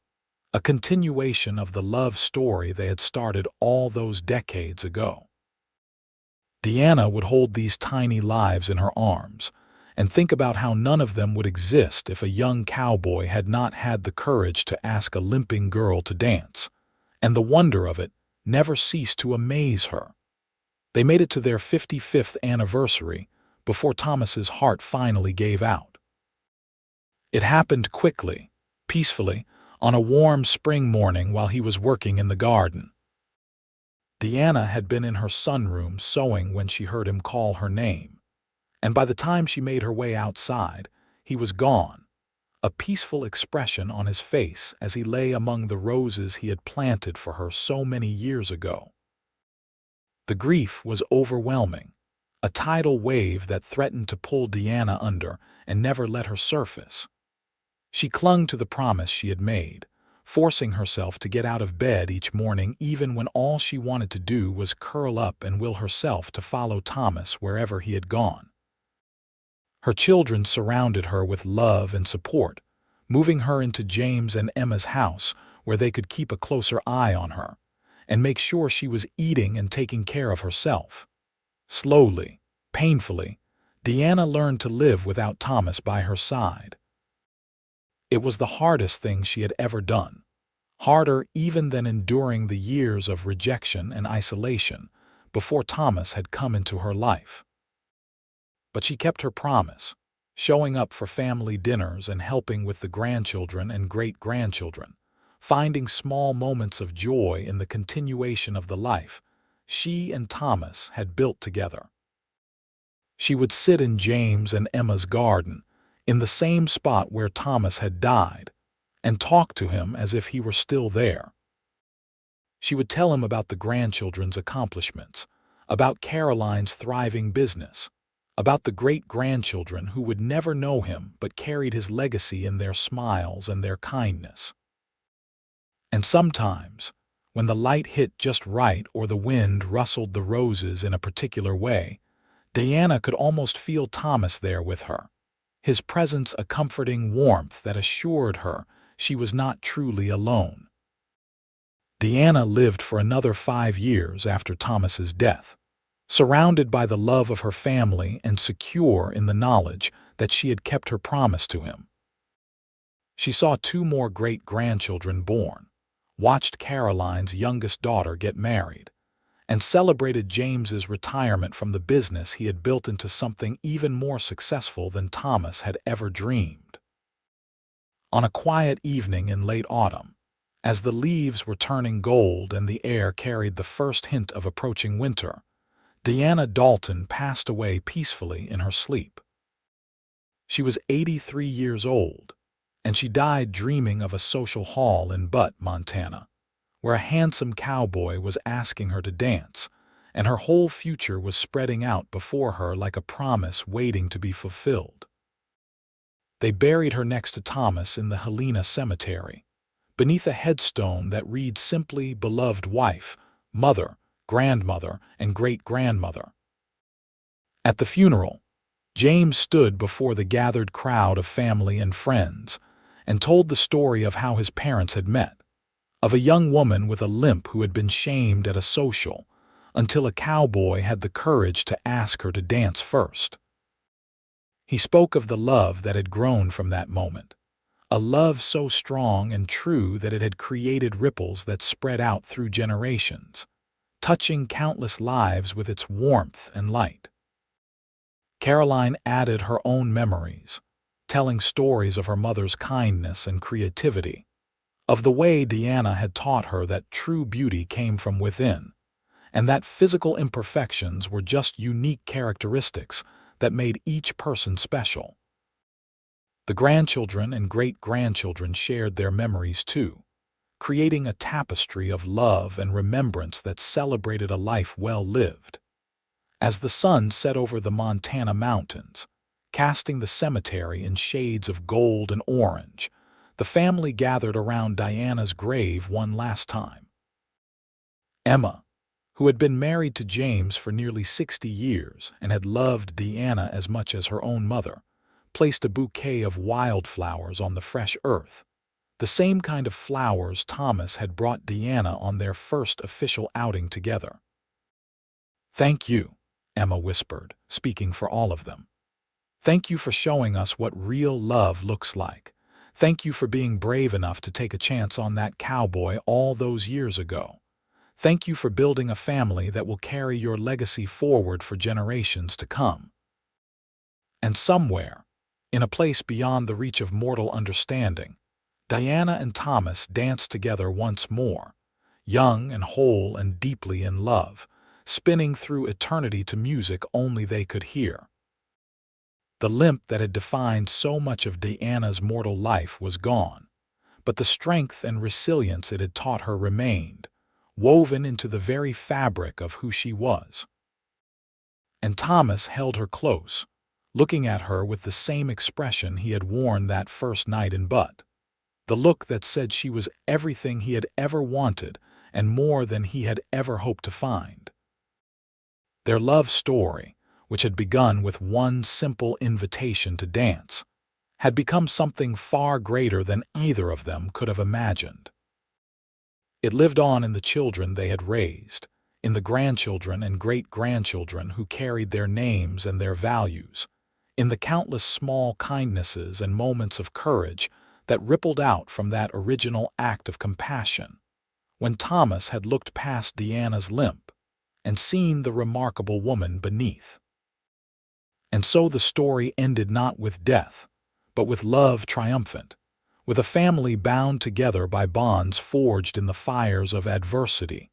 a continuation of the love story they had started all those decades ago. Diana would hold these tiny lives in her arms and think about how none of them would exist if a young cowboy had not had the courage to ask a limping girl to dance, and the wonder of it never ceased to amaze her. They made it to their 55th anniversary before Thomas's heart finally gave out. It happened quickly, peacefully, on a warm spring morning while he was working in the garden. Diana had been in her sunroom sewing when she heard him call her name, and by the time she made her way outside, he was gone, a peaceful expression on his face as he lay among the roses he had planted for her so many years ago. The grief was overwhelming, a tidal wave that threatened to pull Diana under and never let her surface. She clung to the promise she had made, forcing herself to get out of bed each morning even when all she wanted to do was curl up and will herself to follow Thomas wherever he had gone. Her children surrounded her with love and support, moving her into James and Emma's house where they could keep a closer eye on her and make sure she was eating and taking care of herself. Slowly, painfully, Diana learned to live without Thomas by her side. It was the hardest thing she had ever done, harder even than enduring the years of rejection and isolation, before Thomas had come into her life. But she kept her promise, showing up for family dinners and helping with the grandchildren and great-grandchildren, finding small moments of joy in the continuation of the life she and Thomas had built together. She would sit in James and Emma's garden, in the same spot where Thomas had died, and talk to him as if he were still there. She would tell him about the grandchildren's accomplishments, about Caroline's thriving business, about the great-grandchildren who would never know him but carried his legacy in their smiles and their kindness. And sometimes, when the light hit just right or the wind rustled the roses in a particular way, Diana could almost feel Thomas there with her, his presence a comforting warmth that assured her she was not truly alone. Diana lived for another 5 years after Thomas's death, surrounded by the love of her family and secure in the knowledge that she had kept her promise to him. She saw 2 more great-grandchildren born, watched Caroline's youngest daughter get married, and celebrated James's retirement from the business he had built into something even more successful than Thomas had ever dreamed. On a quiet evening in late autumn, as the leaves were turning gold and the air carried the first hint of approaching winter, Diana Dalton passed away peacefully in her sleep. She was 83 years old, and she died dreaming of a social hall in Butte, Montana, where a handsome cowboy was asking her to dance, and her whole future was spreading out before her like a promise waiting to be fulfilled. They buried her next to Thomas in the Helena Cemetery, beneath a headstone that reads simply beloved wife, mother, grandmother, and great-grandmother. At the funeral, James stood before the gathered crowd of family and friends and told the story of how his parents had met, of a young woman with a limp who had been shamed at a social, until a cowboy had the courage to ask her to dance first. He spoke of the love that had grown from that moment, a love so strong and true that it had created ripples that spread out through generations, touching countless lives with its warmth and light. Caroline added her own memories, telling stories of her mother's kindness and creativity, of the way Diana had taught her that true beauty came from within, and that physical imperfections were just unique characteristics that made each person special. The grandchildren and great-grandchildren shared their memories too, creating a tapestry of love and remembrance that celebrated a life well lived. As the sun set over the Montana mountains, casting the cemetery in shades of gold and orange, the family gathered around Diana's grave one last time. Emma, who had been married to James for nearly 60 years and had loved Diana as much as her own mother, placed a bouquet of wildflowers on the fresh earth, the same kind of flowers Thomas had brought Diana on their first official outing together. "Thank you," Emma whispered, speaking for all of them. "Thank you for showing us what real love looks like. Thank you for being brave enough to take a chance on that cowboy all those years ago. Thank you for building a family that will carry your legacy forward for generations to come." And somewhere, in a place beyond the reach of mortal understanding, Diana and Thomas danced together once more, young and whole and deeply in love, spinning through eternity to music only they could hear. The limp that had defined so much of Diana's mortal life was gone, but the strength and resilience it had taught her remained, woven into the very fabric of who she was. And Thomas held her close, looking at her with the same expression he had worn that first night in Butte, the look that said she was everything he had ever wanted and more than he had ever hoped to find. Their love story, which had begun with one simple invitation to dance, had become something far greater than either of them could have imagined. It lived on in the children they had raised, in the grandchildren and great-grandchildren who carried their names and their values, in the countless small kindnesses and moments of courage that rippled out from that original act of compassion, when Thomas had looked past Diana's limp, and seen the remarkable woman beneath. And so the story ended not with death, but with love triumphant, with a family bound together by bonds forged in the fires of adversity,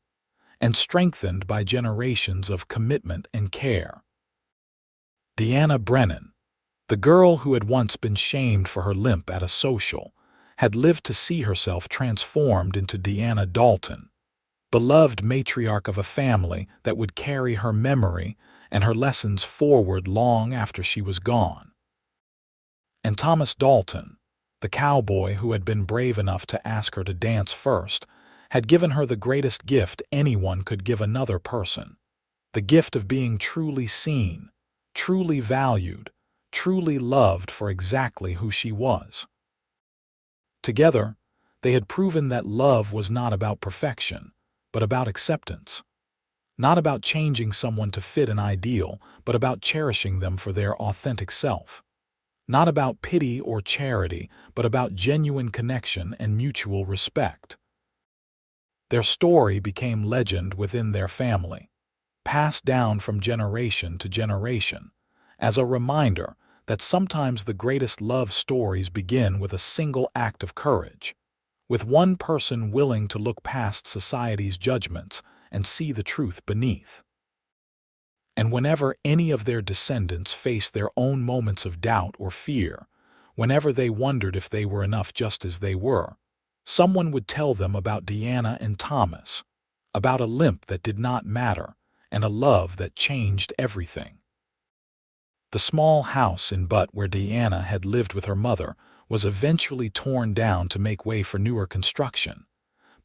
and strengthened by generations of commitment and care. Deanna Brennan, the girl who had once been shamed for her limp at a social, had lived to see herself transformed into Deanna Dalton, beloved matriarch of a family that would carry her memory and her lessons forward long after she was gone. And Thomas Dalton, the cowboy who had been brave enough to ask her to dance first, had given her the greatest gift anyone could give another person, the gift of being truly seen, truly valued, truly loved for exactly who she was. Together, they had proven that love was not about perfection, but about acceptance. Not about changing someone to fit an ideal, but about cherishing them for their authentic self. Not about pity or charity, but about genuine connection and mutual respect. Their story became legend within their family, passed down from generation to generation, as a reminder that sometimes the greatest love stories begin with a single act of courage, with one person willing to look past society's judgments and see the truth beneath. And whenever any of their descendants faced their own moments of doubt or fear, whenever they wondered if they were enough just as they were, someone would tell them about Deanna and Thomas, about a limp that did not matter and a love that changed everything. The small house in Butte where Deanna had lived with her mother was eventually torn down to make way for newer construction,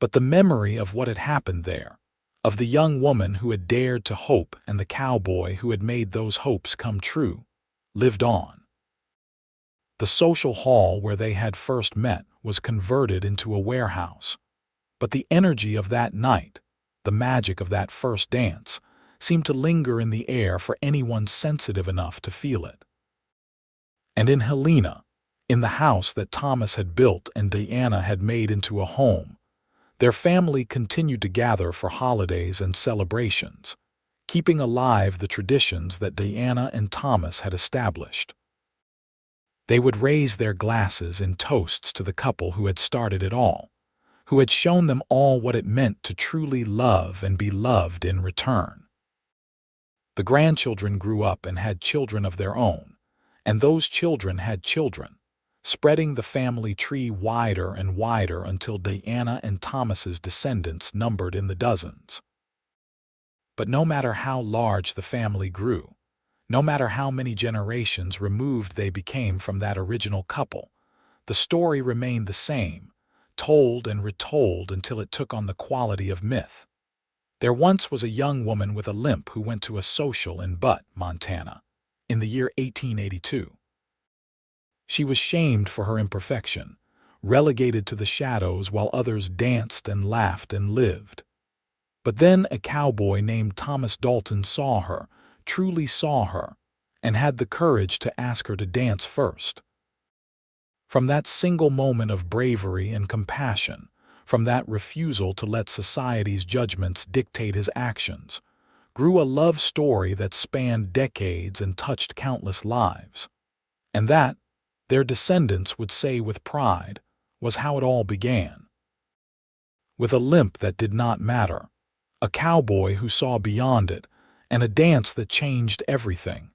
but the memory of what had happened there, of the young woman who had dared to hope and the cowboy who had made those hopes come true, lived on. The social hall where they had first met was converted into a warehouse, but the energy of that night, the magic of that first dance, seemed to linger in the air for anyone sensitive enough to feel it. And in Helena, in the house that Thomas had built and Deanna had made into a home, their family continued to gather for holidays and celebrations, keeping alive the traditions that Deanna and Thomas had established. They would raise their glasses in toasts to the couple who had started it all, who had shown them all what it meant to truly love and be loved in return. The grandchildren grew up and had children of their own, and those children had children, spreading the family tree wider and wider until Deanna and Thomas's descendants numbered in the dozens. But no matter how large the family grew, no matter how many generations removed they became from that original couple, the story remained the same, told and retold until it took on the quality of myth. There once was a young woman with a limp who went to a social in Butte, Montana, in the year 1882. She was shamed for her imperfection, relegated to the shadows while others danced and laughed and lived. But then a cowboy named Thomas Dalton saw her, truly saw her, and had the courage to ask her to dance first. From that single moment of bravery and compassion, from that refusal to let society's judgments dictate his actions, grew a love story that spanned decades and touched countless lives. And that, their descendants would say with pride, was how it all began. With a limp that did not matter, a cowboy who saw beyond it, and a dance that changed everything.